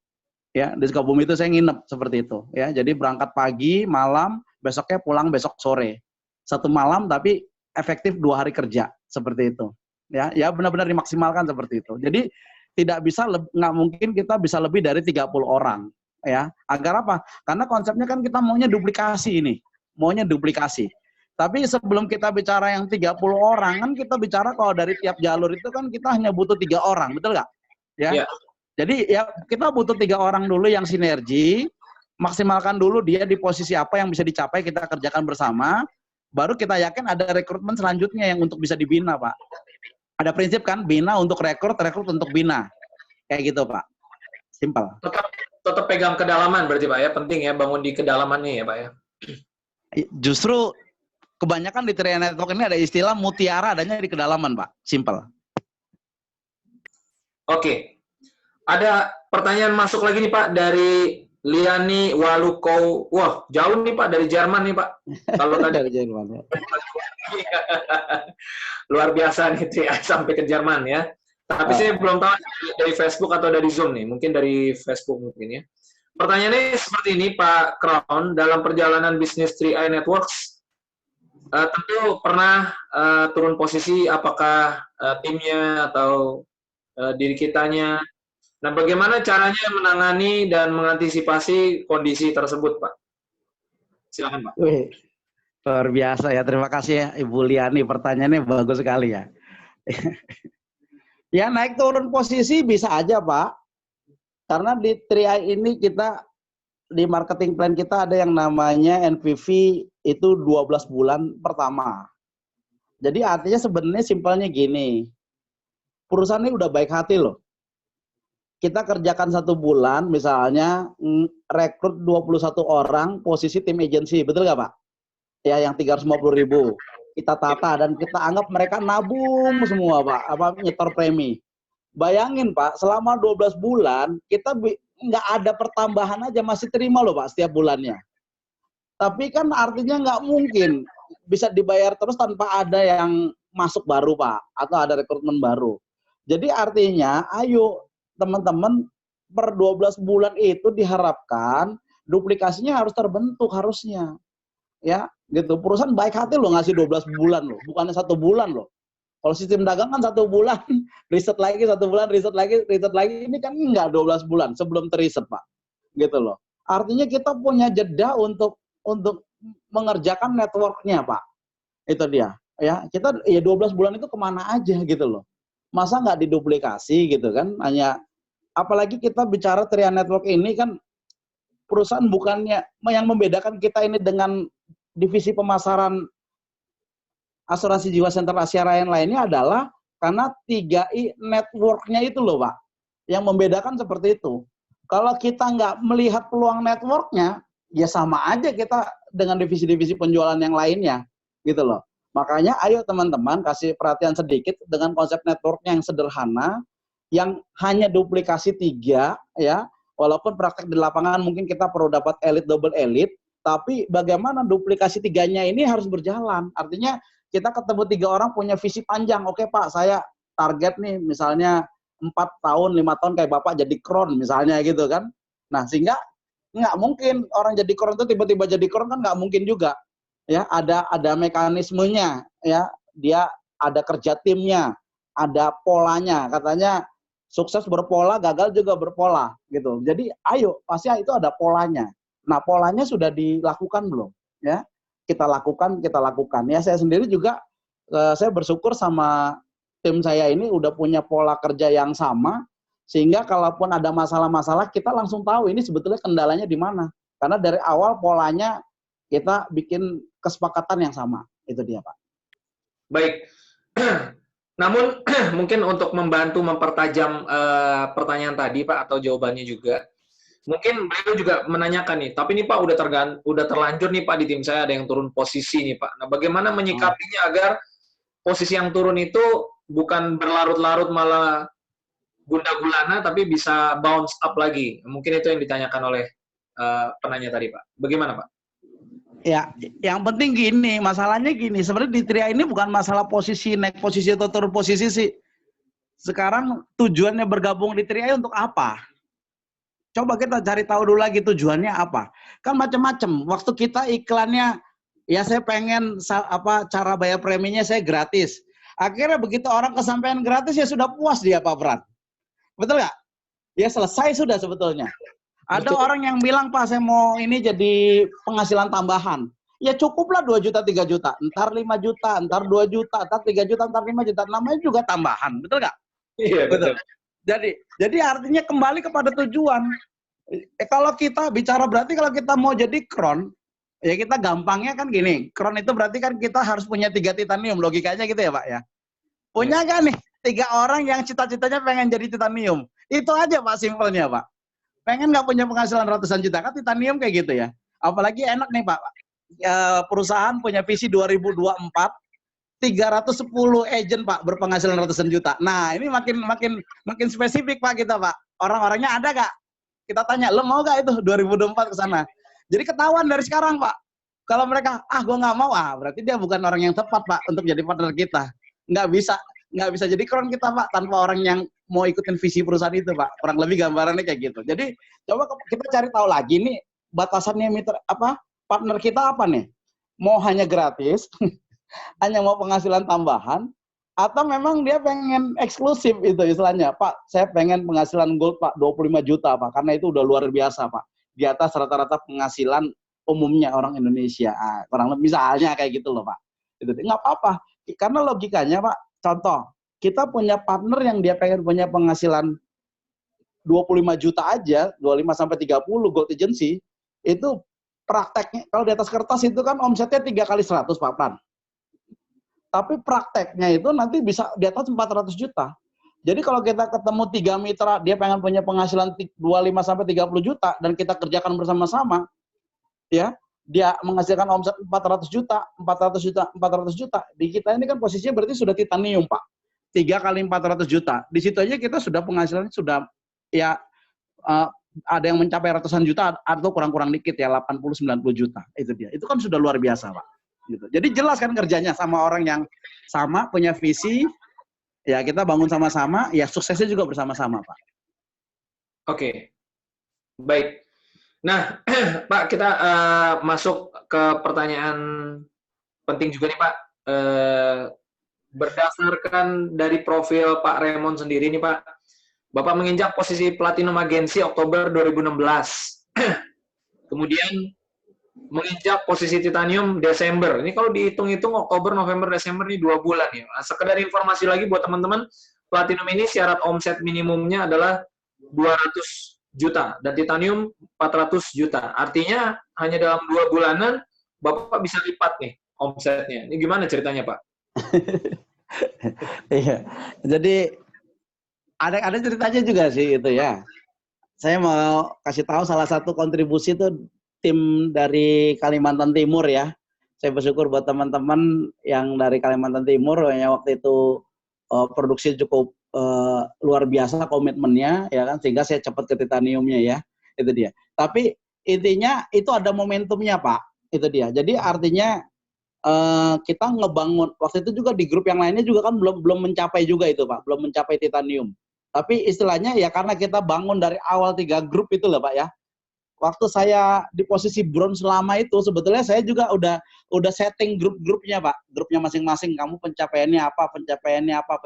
Ya, di Sukabumi itu saya nginep seperti itu. Ya, jadi berangkat pagi, malam, besoknya pulang besok sore. 1 malam tapi efektif 2 hari kerja. Seperti itu. Ya benar-benar dimaksimalkan seperti itu. Jadi tidak bisa, nggak mungkin kita bisa lebih dari 30 orang. Ya, agar apa? Karena konsepnya kan kita maunya duplikasi ini. Maunya duplikasi. Tapi sebelum kita bicara yang 30 orang, kan kita bicara kalau dari tiap jalur itu kan kita hanya butuh 3 orang. Betul nggak? Ya. Jadi ya kita butuh 3 orang dulu yang sinergi, maksimalkan dulu dia di posisi apa yang bisa dicapai, kita kerjakan bersama, baru kita yakin ada rekrutmen selanjutnya yang untuk bisa dibina, Pak. Ada prinsip kan, bina untuk rekrut untuk bina. Kayak gitu, Pak. Simpel. Tetap pegang kedalaman berarti, Pak ya. Penting ya bangun di kedalamannya ya, Pak ya. Justru kebanyakan di Triad Network ini ada istilah mutiara adanya di kedalaman, Pak. Simpel. Oke. Ada pertanyaan masuk lagi nih, Pak, dari Liani Walukow. Wah, jauh nih, Pak, dari Jerman nih, Pak. Kalau tadi dari Jerman ya. Luar biasa nih, ya, sampai ke Jerman ya. Tapi saya belum tahu dari Facebook atau dari Zoom nih. Mungkin dari Facebook mungkin ya. Pertanyaannya seperti ini, Pak Crown. Dalam perjalanan bisnis 3i Networks, tentu pernah turun posisi apakah timnya atau diri kitanya. Nah, bagaimana caranya menangani dan mengantisipasi kondisi tersebut, Pak? Silakan, Pak. Wih, luar biasa ya. Terima kasih ya, Ibu Liani. Pertanyaannya bagus sekali ya. Ya, naik turun posisi bisa aja, Pak. Karena di 3i ini kita, di marketing plan kita ada yang namanya NPV itu 12 bulan pertama. Jadi artinya sebenarnya simpelnya gini. Perusahaan ini udah baik hati loh. Kita kerjakan 1 bulan, misalnya rekrut 21 orang, posisi tim agency, betul nggak, Pak? Ya, yang 350.000. Kita tata dan kita anggap mereka nabung semua, Pak, nyetor premi. Bayangin, Pak, selama 12 bulan, kita nggak ada pertambahan aja, masih terima loh, Pak, setiap bulannya. Tapi kan artinya nggak mungkin bisa dibayar terus tanpa ada yang masuk baru, Pak, atau ada rekrutmen baru. Jadi artinya, ayo, teman-teman, per 12 bulan itu diharapkan duplikasinya harus terbentuk harusnya. Ya, gitu. Perusahaan baik hati loh ngasih 12 bulan loh, bukannya 1 bulan loh. Kalau sistem dagang kan 1 bulan, riset lagi 1 bulan, riset lagi, ini kan enggak 12 bulan sebelum teriset, Pak. Gitu loh. Artinya kita punya jeda untuk mengerjakan networknya, Pak. Itu dia. Ya, kita ya 12 bulan itu kemana aja gitu loh. Masa nggak diduplikasi gitu kan? Hanya apalagi kita bicara Triad Network ini kan perusahaan bukannya yang membedakan kita ini dengan divisi pemasaran asuransi jiwa Center Asia Raya lainnya adalah karena 3i network-nya itu loh, Pak. Yang membedakan seperti itu. Kalau kita nggak melihat peluang network-nya, ya sama aja kita dengan divisi-divisi penjualan yang lainnya, gitu loh. Makanya ayo teman-teman kasih perhatian sedikit dengan konsep network-nya yang sederhana, yang hanya duplikasi 3, ya. Walaupun praktek di lapangan mungkin kita perlu dapat elite, double elite, tapi bagaimana duplikasi 3-nya ini harus berjalan. Artinya kita ketemu 3 orang punya visi panjang. Oke, Pak, saya target nih misalnya 4 tahun, 5 tahun kayak Bapak jadi kron misalnya gitu kan. Nah, sehingga nggak mungkin orang jadi kron itu tiba-tiba jadi kron kan nggak mungkin juga. Ya, ada mekanismenya, ya. Dia ada kerja timnya, ada polanya. Katanya Sukses berpola, gagal juga berpola gitu. Jadi ayo, pasti itu ada polanya. Nah, polanya sudah dilakukan belum? Ya, kita lakukan. Ya, saya sendiri juga saya bersyukur sama tim saya ini udah punya pola kerja yang sama, sehingga kalaupun ada masalah-masalah kita langsung tahu ini sebetulnya kendalanya di mana. Karena dari awal polanya kita bikin kesepakatan yang sama. Itu dia, Pak. Baik. Namun mungkin untuk membantu mempertajam pertanyaan tadi Pak atau jawabannya juga, mungkin beliau juga menanyakan nih, tapi nih Pak udah terlanjur nih Pak di tim saya ada yang turun posisi nih Pak. Nah, bagaimana menyikapinya agar posisi yang turun itu bukan berlarut-larut malah gundah gulana tapi bisa bounce up lagi. Mungkin itu yang ditanyakan oleh penanya tadi Pak. Bagaimana Pak? Ya, yang penting gini, masalahnya gini, sebenarnya di Tria ini bukan masalah posisi, naik posisi atau turun posisi sih. Sekarang tujuannya bergabung di Tria untuk apa? Coba kita cari tahu dulu lagi tujuannya apa. Kan macam-macam. Waktu kita iklannya, ya saya pengen cara bayar preminya saya gratis. Akhirnya begitu orang kesampaian gratis ya sudah puas dia Pak Fran. Betul nggak? Ya selesai sudah sebetulnya. Ada orang yang bilang, Pak, saya mau ini jadi penghasilan tambahan. Ya cukuplah 2 juta, 3 juta. Ntar 5 juta, ntar 2 juta, ntar 3 juta, ntar 5 juta. Namanya juga tambahan. Betul nggak? Iya, betul. Jadi artinya kembali kepada tujuan. Kalau kita bicara berarti kalau kita mau jadi kron, ya kita gampangnya kan gini. Kron itu berarti kan kita harus punya 3 titanium. Logikanya gitu ya, Pak ya. Punya kan nih 3 orang yang cita-citanya pengen jadi titanium. Itu aja Pak simpelnya Pak. Pengen nggak punya penghasilan ratusan juta, kan titanium kayak gitu ya. Apalagi enak nih Pak, perusahaan punya visi 2024, 310 agent Pak berpenghasilan ratusan juta. Nah ini makin spesifik Pak kita Pak. Orang-orangnya ada nggak? Kita tanya, lo mau nggak itu 2024 ke sana? Jadi ketahuan dari sekarang Pak. Kalau mereka, gue nggak mau, berarti dia bukan orang yang tepat Pak untuk jadi partner kita. Nggak bisa jadi kron kita Pak tanpa orang yang mau ikutin visi perusahaan itu Pak. Kurang lebih gambarannya kayak gitu. Jadi coba kita cari tahu lagi nih batasannya partner kita apa nih? Mau hanya gratis, hanya mau penghasilan tambahan, atau memang dia pengen eksklusif itu istilahnya. Pak, saya pengen penghasilan gold Pak 25 juta Pak, karena itu udah luar biasa Pak. Di atas rata-rata penghasilan umumnya orang Indonesia. Kurang lebih misalnya kayak gitu loh Pak. Itu nggak apa-apa. Karena logikanya Pak, contoh, kita punya partner yang dia pengen punya penghasilan 25 juta aja, 25 sampai 30 gold agency, itu prakteknya, kalau di atas kertas itu kan omsetnya 3 kali 100 Pak Pran. Tapi prakteknya itu nanti bisa di atas 400 juta. Jadi kalau kita ketemu 3 mitra, dia pengen punya penghasilan 25 sampai 30 juta, dan kita kerjakan bersama-sama, ya, dia menghasilkan omset 400 juta, 400 juta, 400 juta. Di kita ini kan posisinya berarti sudah titanium, Pak. 3 kali 400 juta. Di situ aja kita sudah penghasilannya sudah, ya, ada yang mencapai ratusan juta atau kurang-kurang dikit ya, 80-90 juta. Itu dia. Itu kan sudah luar biasa, Pak. Gitu. Jadi jelas kan kerjanya sama orang yang sama, punya visi, ya kita bangun sama-sama, ya suksesnya juga bersama-sama, Pak. Oke. Baik. Nah, Pak, kita masuk ke pertanyaan penting juga nih, Pak. Berdasarkan dari profil Pak Raymond sendiri nih, Pak, Bapak menginjak posisi Platinum Agency Oktober 2016. Kemudian menginjak posisi Titanium Desember. Ini kalau dihitung-hitung Oktober, November, Desember ini 2 bulan ya. Sekedar informasi lagi buat teman-teman, Platinum ini syarat omset minimumnya adalah 200 juta dan Titanium 400 juta. Artinya hanya dalam 2 bulanan Bapak bisa lipat nih omsetnya. Ini gimana ceritanya, Pak? Iya. Jadi ada ceritanya juga sih itu ya. Saya mau kasih tahu salah satu kontribusi itu tim dari Kalimantan Timur ya. Saya bersyukur buat teman-teman yang dari Kalimantan Timur yang waktu itu produksi cukup luar biasa komitmennya ya kan, sehingga saya cepat ke titaniumnya ya. Itu dia. Tapi intinya itu ada momentumnya, Pak. Itu dia. Jadi artinya kita ngebangun waktu itu juga di grup yang lainnya juga kan belum mencapai juga itu Pak, belum mencapai titanium. Tapi istilahnya ya karena kita bangun dari awal 3 grup itu loh Pak ya. Waktu saya di posisi bronze lama itu sebetulnya saya juga udah setting grup-grupnya Pak, grupnya masing-masing. Kamu pencapaiannya apa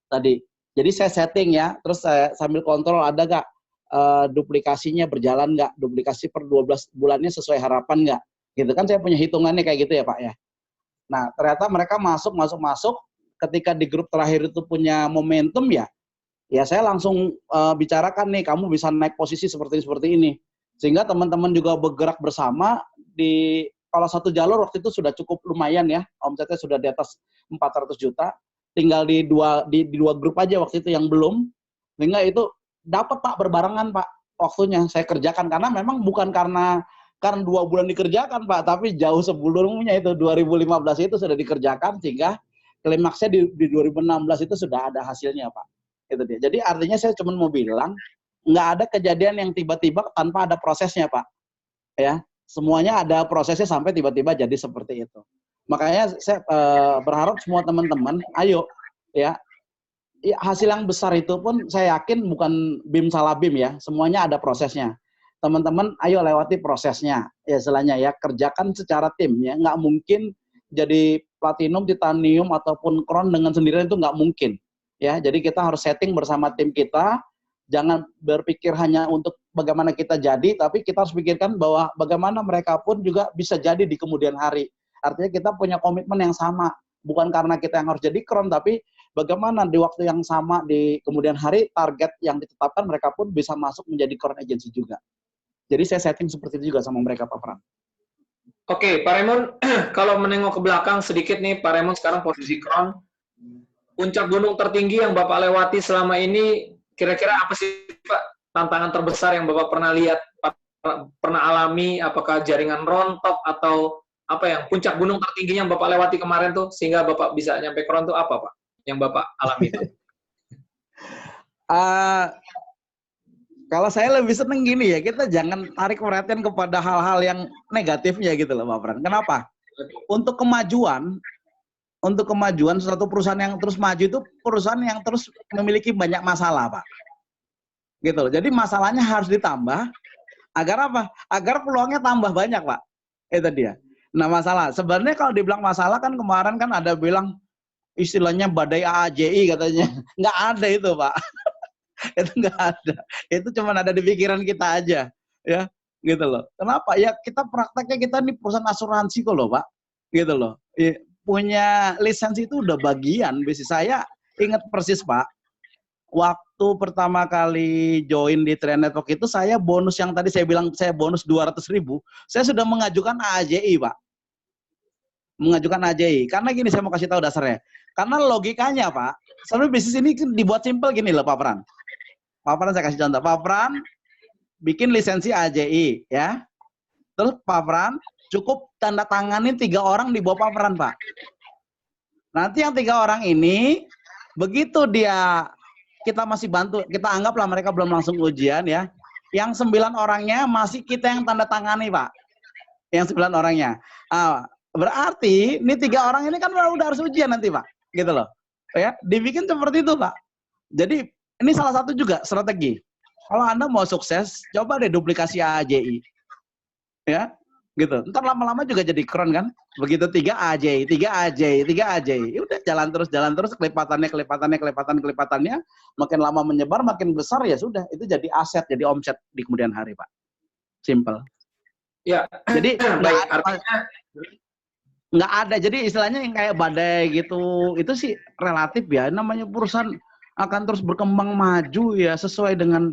tadi. Jadi saya setting ya, terus saya sambil kontrol ada nggak duplikasinya berjalan nggak, duplikasi per 12 bulannya sesuai harapan nggak, gitu kan saya punya hitungannya kayak gitu ya Pak ya. Nah ternyata mereka masuk, ketika di grup terakhir itu punya momentum ya, saya langsung bicarakan nih, kamu bisa naik posisi seperti ini. Sehingga teman-teman juga bergerak bersama kalau satu jalur waktu itu sudah cukup lumayan ya, omsetnya sudah di atas 400 juta. Tinggal di dua grup aja waktu itu yang belum, sehingga itu dapat Pak berbarengan Pak waktunya saya kerjakan, karena memang bukan karena 2 bulan dikerjakan Pak, tapi jauh sebelumnya itu 2015 itu sudah dikerjakan, sehingga klimaksnya di 2016 itu sudah ada hasilnya Pak. Itu dia. Jadi artinya saya cuma mau bilang nggak ada kejadian yang tiba-tiba tanpa ada prosesnya Pak. Ya, semuanya ada prosesnya sampai tiba-tiba jadi seperti itu. Makanya saya berharap semua teman-teman, ayo ya, hasil yang besar itu pun saya yakin bukan BIM salah BIM ya, semuanya ada prosesnya. Teman-teman, ayo lewati prosesnya, ya istilahnya ya, kerjakan secara tim ya, nggak mungkin jadi platinum, titanium ataupun crown dengan sendirian itu nggak mungkin. Ya, jadi kita harus setting bersama tim kita, jangan berpikir hanya untuk bagaimana kita jadi, tapi kita harus pikirkan bahwa bagaimana mereka pun juga bisa jadi di kemudian hari. Artinya kita punya komitmen yang sama, bukan karena kita yang harus jadi crown, tapi bagaimana di waktu yang sama di kemudian hari target yang ditetapkan mereka pun bisa masuk menjadi crown agency juga. Jadi saya setting seperti itu juga sama mereka Pak Pram. Oke, Pak Raymond, kalau menengok ke belakang sedikit nih, Pak Raymond sekarang posisi crown. Puncak gunung tertinggi yang Bapak lewati selama ini, kira-kira apa sih Pak tantangan terbesar yang Bapak pernah lihat, pernah alami? Apakah jaringan rontok atau apa yang puncak gunung tertingginya yang Bapak lewati kemarin tuh sehingga Bapak bisa nyampe crown tuh apa Pak yang Bapak alami itu? Kalau saya lebih seneng gini ya, kita jangan tarik perhatian kepada hal-hal yang negatifnya gitu loh Pak Pran. Kenapa? Untuk kemajuan suatu perusahaan yang terus maju itu perusahaan yang terus memiliki banyak masalah Pak. Gitu loh. Jadi masalahnya harus ditambah agar apa? Agar peluangnya tambah banyak Pak. Itu dia. Nah masalah, sebenarnya kalau dibilang masalah kan kemarin kan ada bilang istilahnya badai AAJI katanya. Nggak ada itu Pak. Itu nggak ada. Itu cuma ada di pikiran kita aja. Ya, gitu loh. Kenapa? Ya kita prakteknya kita nih perusahaan asuransi kok loh Pak. Gitu loh. Punya lisensi itu udah bagian. Bisnis saya ingat persis Pak. Waktu pertama kali join di Trian Network itu saya bonus yang tadi saya bilang saya bonus 200.000. Saya sudah mengajukan AAJI Pak. Mengajukan AJI. Karena gini saya mau kasih tahu dasarnya. Karena logikanya Pak, sebenarnya bisnis ini dibuat simpel gini loh Pak Pran. Pak Pran saya kasih contoh. Pak Pran bikin lisensi AJI ya. Terus Pak Pran cukup tanda tanganin 3 orang di bawah Pak Pran Pak. Nanti yang 3 orang ini begitu kita masih bantu, kita anggaplah mereka belum langsung ujian ya. Yang 9 orangnya masih kita yang tanda tangani Pak. Yang 9 orangnya. Berarti ini 3 orang ini kan udah harus ujian nanti Pak, gitu loh. Ya, dibikin seperti itu Pak. Jadi ini salah satu juga strategi. Kalau Anda mau sukses, coba deh duplikasi AJI. Ya, gitu. Ntar lama-lama juga jadi keren kan? Begitu 3 AJI, 3 AJI, 3 AJI. Udah jalan terus kelipatannya, makin lama menyebar, makin besar ya sudah. Itu jadi aset, jadi omset di kemudian hari Pak. Simple. Ya. Jadi baik, artinya nggak ada, jadi istilahnya yang kayak badai gitu, itu sih relatif ya, namanya perusahaan akan terus berkembang maju ya, sesuai dengan,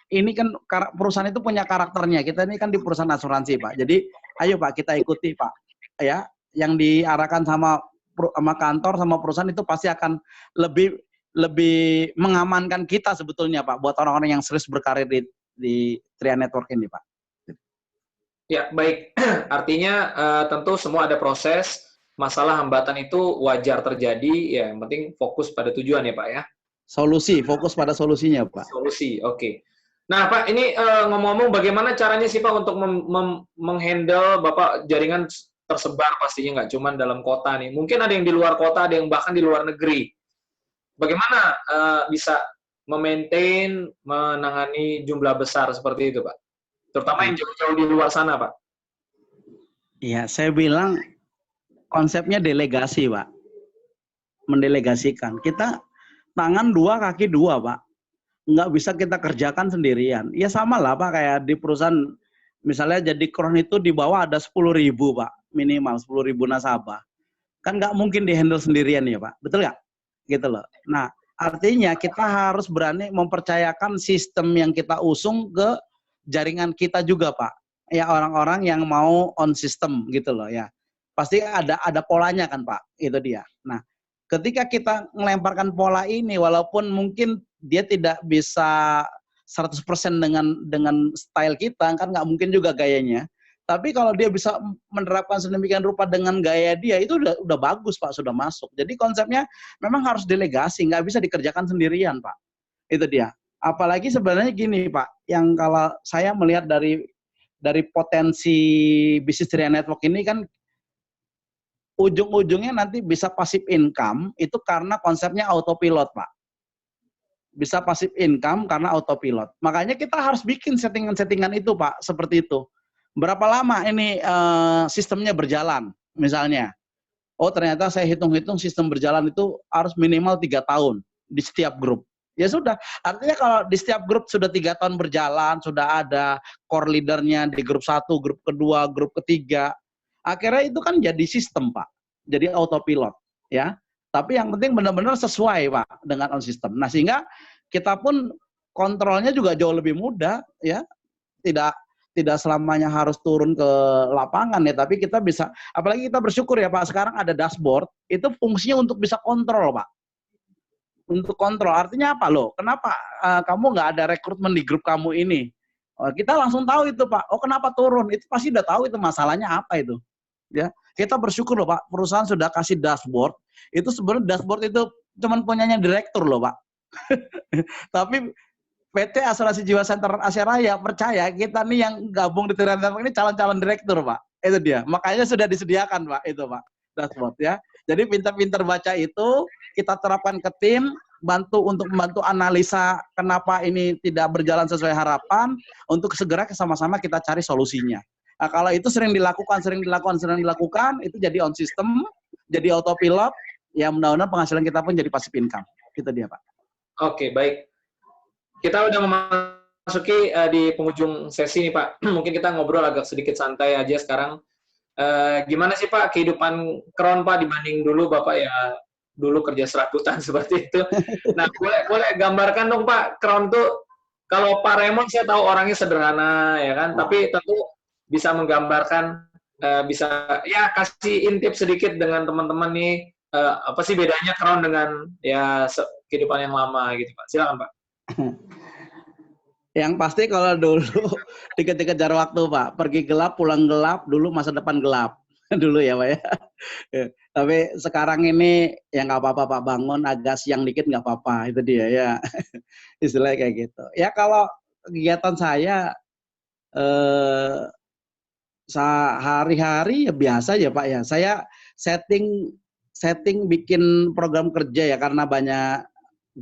ini kan perusahaan itu punya karakternya, kita ini kan di perusahaan asuransi Pak, jadi ayo Pak kita ikuti Pak, ya, yang diarahkan sama kantor, sama perusahaan itu pasti akan lebih mengamankan kita sebetulnya Pak, buat orang-orang yang serius berkarir di Trian Network ini Pak. Ya, baik. Artinya tentu semua ada proses, masalah hambatan itu wajar terjadi, ya yang penting fokus pada tujuan ya Pak ya. Solusi, fokus pada solusinya Pak. Solusi, oke. Nah Pak, ini ngomong-ngomong bagaimana caranya sih Pak untuk menghandle Bapak jaringan tersebar pastinya nggak cuma dalam kota nih. Mungkin ada yang di luar kota, ada yang bahkan di luar negeri. Bagaimana bisa memaintain, menangani jumlah besar seperti itu Pak? Terutama yang jauh-jauh di luar sana, Pak. Iya, saya bilang konsepnya delegasi, Pak. Mendelegasikan. Kita tangan dua, kaki dua, Pak. Nggak bisa kita kerjakan sendirian. Ya sama lah, Pak, kayak di perusahaan, misalnya jadi kron itu di bawah ada 10.000, Pak. Minimal 10.000 nasabah. Kan nggak mungkin di-handle sendirian ya, Pak. Betul nggak? Gitu loh. Nah, artinya kita harus berani mempercayakan sistem yang kita usung ke jaringan kita juga, Pak. Ya, orang-orang yang mau on system gitu loh ya. Pasti ada polanya kan, Pak. Itu dia. Nah, ketika kita melemparkan pola ini, walaupun mungkin dia tidak bisa 100% dengan style kita, kan nggak mungkin juga gayanya. Tapi kalau dia bisa menerapkan sedemikian rupa dengan gaya dia, itu udah bagus, Pak, sudah masuk. Jadi konsepnya memang harus delegasi, nggak bisa dikerjakan sendirian, Pak. Itu dia. Apalagi sebenarnya gini, Pak, yang kalau saya melihat dari potensi bisnis Tria Network ini kan ujung-ujungnya nanti bisa passive income itu karena konsepnya autopilot, Pak. Bisa passive income karena autopilot. Makanya kita harus bikin settingan-settingan itu, Pak, seperti itu. Berapa lama ini sistemnya berjalan, misalnya. Oh, ternyata saya hitung-hitung sistem berjalan itu harus minimal 3 tahun di setiap grup. Ya sudah, artinya kalau di setiap grup sudah 3 tahun berjalan, sudah ada core leadernya di grup 1, grup kedua, grup ketiga, akhirnya itu kan jadi sistem, Pak. Jadi autopilot, ya. Tapi yang penting benar-benar sesuai, Pak, dengan on system. Nah, sehingga kita pun kontrolnya juga jauh lebih mudah, ya. Tidak selamanya harus turun ke lapangan ya, tapi kita bisa, apalagi kita bersyukur ya, Pak, sekarang ada dashboard, itu fungsinya untuk bisa kontrol, Pak. Untuk kontrol, artinya apa loh? Kenapa kamu nggak ada rekrutmen di grup kamu ini? Kita langsung tahu itu, Pak. Oh, kenapa turun? Itu pasti udah tahu itu masalahnya apa itu. Ya, kita bersyukur loh, Pak, perusahaan sudah kasih dashboard. Itu sebenarnya dashboard itu cuman punyanya direktur loh, Pak. Tapi PT Asuransi Jiwa Center Asia Raya percaya kita nih yang gabung di Tria Network ini calon-calon direktur, Pak. Itu dia. Makanya sudah disediakan, Pak, itu, Pak, dashboard ya. Jadi pintar-pintar baca itu kita terapkan ke tim, untuk membantu analisa kenapa ini tidak berjalan sesuai harapan, untuk segera sama-sama kita cari solusinya. Nah, kalau itu sering dilakukan, itu jadi on system, jadi autopilot, ya mudah-mudahan penghasilan kita pun jadi passive income. Itu dia, Pak. Oke, baik. Kita udah memasuki di penghujung sesi nih, Pak. Mungkin kita ngobrol agak sedikit santai aja sekarang. Gimana sih, Pak, kehidupan kron, Pak, dibanding dulu Bapak ya dulu kerja serabutan seperti itu. Nah, boleh gambarkan dong, Pak, kron tuh kalau Pak Raymond saya tahu orangnya sederhana ya kan, tapi tentu bisa menggambarkan, bisa ya kasih intip sedikit dengan teman-teman nih, apa sih bedanya kron dengan ya kehidupan yang lama gitu, Pak. Silakan, Pak. Yang pasti kalau dulu dikejar-kejar waktu, Pak, pergi gelap, pulang gelap, dulu masa depan gelap. Dulu ya, Pak ya. Tapi sekarang ini ya nggak apa-apa, Pak, bangun agak siang dikit nggak apa-apa, itu dia ya. Istilahnya kayak gitu. Ya kalau kegiatan saya sehari-hari ya biasa ya, Pak ya. Saya setting bikin program kerja ya karena banyak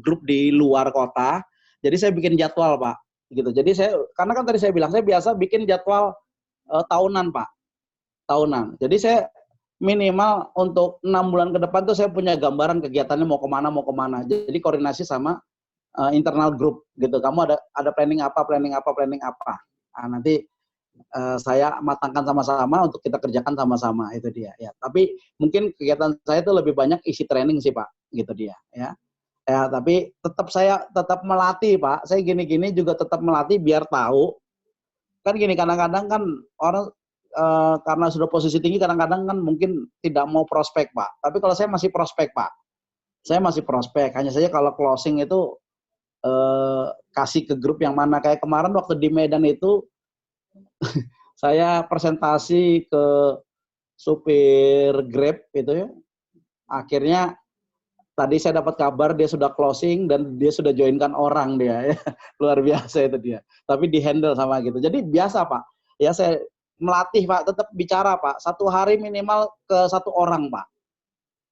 grup di luar kota. Jadi saya bikin jadwal, Pak. Gitu. Jadi karena kan tadi saya bilang saya biasa bikin jadwal tahunan, Pak. Tahunan. Jadi saya minimal untuk 6 bulan ke depan tuh saya punya gambaran kegiatannya mau kemana. Jadi koordinasi sama internal grup gitu. Kamu ada planning apa. Nah, nanti saya matangkan sama-sama untuk kita kerjakan sama-sama, itu dia. Ya. Tapi mungkin kegiatan saya itu lebih banyak isi training sih, Pak. Gitu dia. Ya. Ya, tapi saya tetap melatih, Pak. Saya gini-gini juga tetap melatih biar tahu. Kan gini, kadang-kadang kan orang karena sudah posisi tinggi, kadang-kadang kan mungkin tidak mau prospek, Pak. Tapi kalau saya masih prospek, Pak. Saya masih prospek. Hanya saja kalau closing itu kasih ke grup yang mana. Kayak kemarin waktu di Medan itu, saya presentasi ke supir Grab itu ya. Akhirnya tadi saya dapat kabar dia sudah closing dan dia sudah joinkan orang dia ya. Luar biasa itu dia. Tapi di-handle sama gitu. Jadi biasa, Pak. Ya saya melatih, Pak, tetap bicara, Pak. 1 hari minimal ke 1 orang, Pak.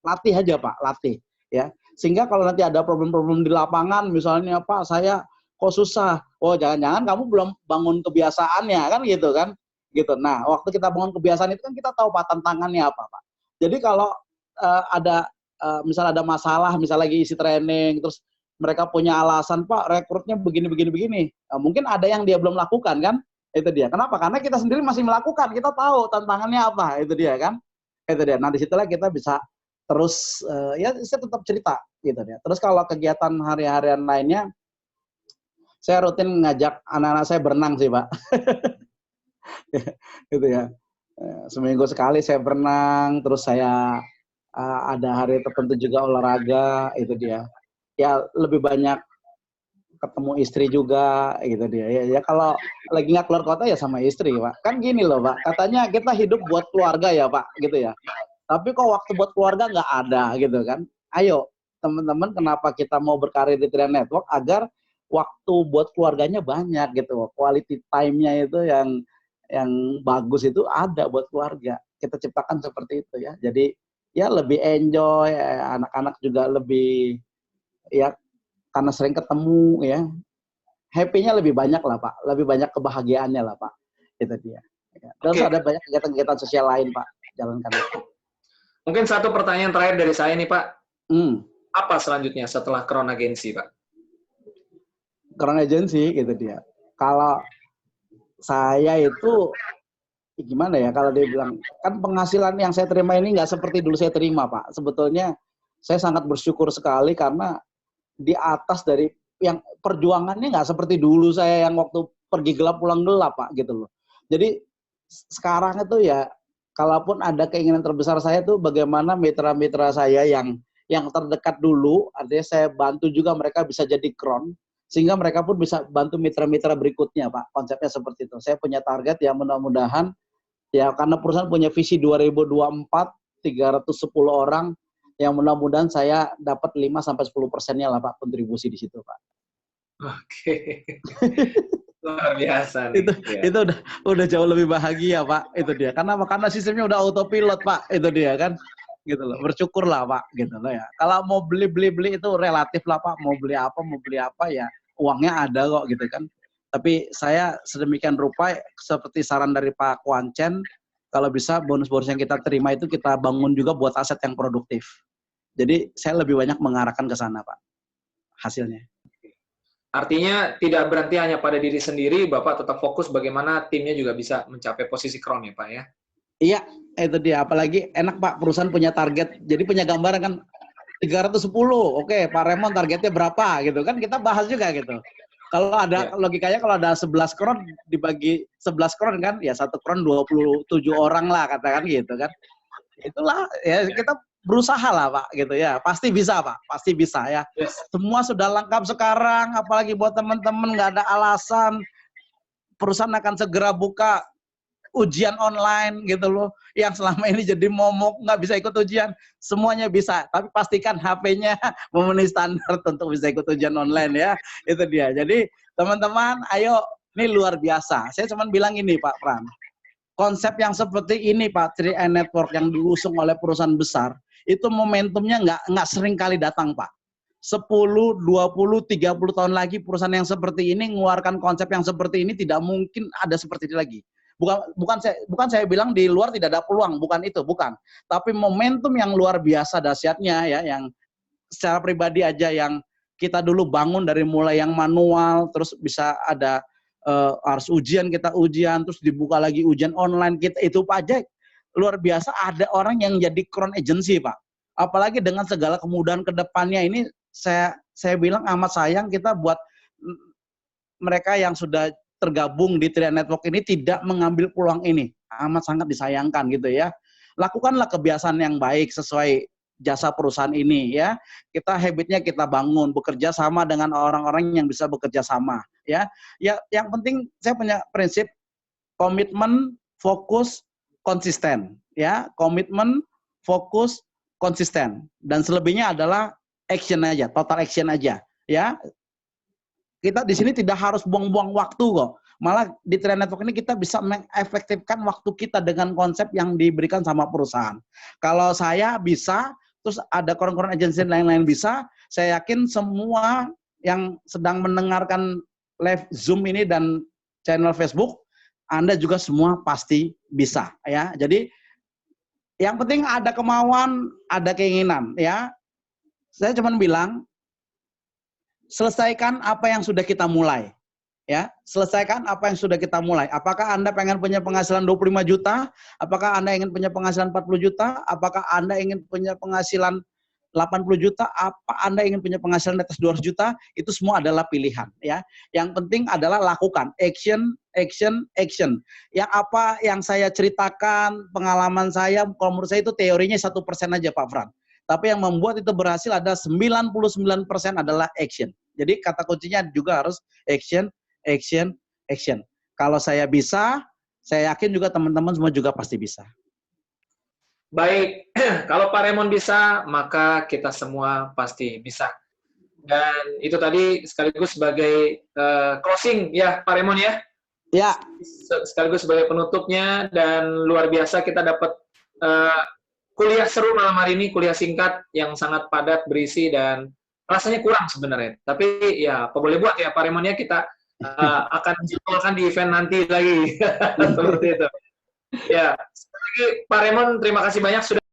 Latih aja, Pak, latih ya. Sehingga kalau nanti ada problem-problem di lapangan misalnya, Pak, saya kok susah. Oh, jangan-jangan kamu belum bangun kebiasaannya kan gitu kan. Gitu. Nah, waktu kita bangun kebiasaan itu kan kita tahu, Pak, tantangannya apa, Pak. Jadi kalau ada misal ada masalah, misal lagi isi training, terus mereka punya alasan, Pak, rekrutnya begini, begini, begini. Nah, mungkin ada yang dia belum lakukan kan? Itu dia. Kenapa? Karena kita sendiri masih melakukan. Kita tahu tantangannya apa. Itu dia kan? Itu dia. Nah, disitulah kita bisa terus, ya saya tetap cerita. Gitu dia. Terus kalau kegiatan hari-harian lainnya, saya rutin ngajak anak-anak saya berenang sih, Pak. Gitu ya. Seminggu sekali saya berenang, terus saya ada hari tertentu juga olahraga, itu dia. Ya lebih banyak ketemu istri juga, gitu dia. Ya kalau lagi nggak keluar kota ya sama istri, Pak. Kan gini loh, Pak. Katanya kita hidup buat keluarga ya, Pak, gitu ya. Tapi kok waktu buat keluarga nggak ada, gitu kan. Ayo, teman-teman, kenapa kita mau berkarir di Trian Network agar waktu buat keluarganya banyak gitu. Quality time-nya itu yang bagus itu ada buat keluarga. Kita ciptakan seperti itu ya. Jadi ya lebih enjoy, anak-anak juga lebih ya karena sering ketemu ya. Happy-nya lebih banyak lah, Pak. Lebih banyak kebahagiaannya lah, Pak. Itu dia. Terus ada banyak kegiatan-kegiatan sosial lain, Pak. Jalankan. Mungkin satu pertanyaan terakhir dari saya nih, Pak. Apa selanjutnya setelah Crown Agency, Pak? Crown Agency, gitu dia. Kalau saya itu gimana ya, kalau dia bilang, kan penghasilan yang saya terima ini nggak seperti dulu saya terima, Pak. Sebetulnya saya sangat bersyukur sekali karena di atas dari yang perjuangannya nggak seperti dulu saya yang waktu pergi gelap pulang gelap, Pak, gitu loh. Jadi sekarang itu ya, kalaupun ada keinginan terbesar saya tuh bagaimana mitra-mitra saya yang terdekat dulu, artinya saya bantu juga mereka bisa jadi Crown, sehingga mereka pun bisa bantu mitra-mitra berikutnya, Pak. Konsepnya seperti itu. Saya punya target yang mudah-mudahan, ya karena perusahaan punya visi 2024, 310 orang, yang mudah-mudahan saya dapat 5-10%-nya lah, Pak, kontribusi di situ, Pak. Oke. Luar biasa nih. Itu udah jauh lebih bahagia, Pak. Itu dia. Karena sistemnya udah autopilot, Pak. Itu dia kan. Gitu loh. Bersyukur lah, Pak. Gitu loh ya. Kalau mau beli itu relatif lah, Pak. Mau beli apa ya uangnya ada kok gitu kan. Tapi saya sedemikian rupa seperti saran dari Pak Kuancen, kalau bisa bonus-bonus yang kita terima itu kita bangun juga buat aset yang produktif. Jadi saya lebih banyak mengarahkan ke sana, Pak. Hasilnya. Artinya tidak berhenti hanya pada diri sendiri, Bapak tetap fokus bagaimana timnya juga bisa mencapai posisi Crown ya, Pak ya? Iya, itu dia. Apalagi enak, Pak, perusahaan punya target. Jadi punya gambaran kan 310. Oke, Pak Raymond targetnya berapa gitu kan, kita bahas juga gitu. Kalau ada logikanya kalau ada 11 Crown dibagi 11 Crown kan, ya 1 Crown 27 orang lah katakan gitu kan. Itulah ya kita berusaha lah, Pak, gitu ya. Pasti bisa, Pak. Pasti bisa ya. Semua sudah lengkap sekarang, apalagi buat teman-teman nggak ada alasan. Perusahaan akan segera buka ujian online gitu loh. Yang selama ini jadi momok, nggak bisa ikut ujian. Semuanya bisa, tapi pastikan HP-nya memenuhi standar untuk bisa ikut ujian online ya. Itu dia. Jadi teman-teman, ayo, ini luar biasa. Saya cuma bilang ini, Pak Pram. Konsep yang seperti ini, Pak, Trian Network yang diusung oleh perusahaan besar, itu momentumnya nggak sering kali datang, Pak. 10, 20, 30 tahun lagi perusahaan yang seperti ini mengeluarkan konsep yang seperti ini tidak mungkin ada seperti ini lagi. Bukan saya bilang di luar tidak ada peluang, bukan itu, bukan. Tapi momentum yang luar biasa dahsyatnya ya, yang secara pribadi aja yang kita dulu bangun dari mulai yang manual, terus bisa ada harus ujian, kita ujian, terus dibuka lagi ujian online, kita itu aja luar biasa. Ada orang yang jadi Crown Agency, Pak. Apalagi dengan segala kemudahan ke depannya ini, saya bilang amat sayang kita buat mereka yang sudah tergabung di Trian Network ini tidak mengambil peluang ini. Amat sangat disayangkan gitu ya. Lakukanlah kebiasaan yang baik sesuai jasa perusahaan ini ya. Kita habitnya kita bangun, bekerja sama dengan orang-orang yang bisa bekerja sama ya. Ya, yang penting saya punya prinsip komitmen, fokus, konsisten ya. Komitmen, fokus, konsisten, dan selebihnya adalah action aja, total action aja ya. Kita di sini tidak harus buang-buang waktu kok. Malah di Trian Network ini kita bisa mengefektifkan waktu kita dengan konsep yang diberikan sama perusahaan. Kalau saya bisa, terus ada koran-koran agensi lain-lain bisa, saya yakin semua yang sedang mendengarkan live Zoom ini dan channel Facebook, Anda juga semua pasti bisa ya. Jadi yang penting ada kemauan, ada keinginan ya. Saya cuma bilang selesaikan apa yang sudah kita mulai. Ya, selesaikan apa yang sudah kita mulai. Apakah Anda pengen punya penghasilan 25 juta? Apakah Anda ingin punya penghasilan 40 juta? Apakah Anda ingin punya penghasilan 80 juta? Apa Anda ingin punya penghasilan atas 200 juta? Itu semua adalah pilihan, ya. Yang penting adalah lakukan, action, action, action. Yang apa yang saya ceritakan, pengalaman saya, kalau menurut saya itu teorinya 1% aja Pak Fran. Tapi yang membuat itu berhasil ada 99% adalah action. Jadi kata kuncinya juga harus action, action, action. Kalau saya bisa, saya yakin juga teman-teman semua juga pasti bisa. Baik, kalau Pak Raymond bisa, maka kita semua pasti bisa. Dan itu tadi sekaligus sebagai closing ya Pak Raymond ya? Ya. Sekaligus sebagai penutupnya, dan luar biasa kita dapat kuliah seru malam hari ini, kuliah singkat yang sangat padat berisi dan rasanya kurang sebenarnya. Tapi ya apa boleh buat ya Pak Raymond ya, kita akan jadwalkan di event nanti lagi. Seperti itu. Ya, sekali lagi Pak Raymond terima kasih banyak sudah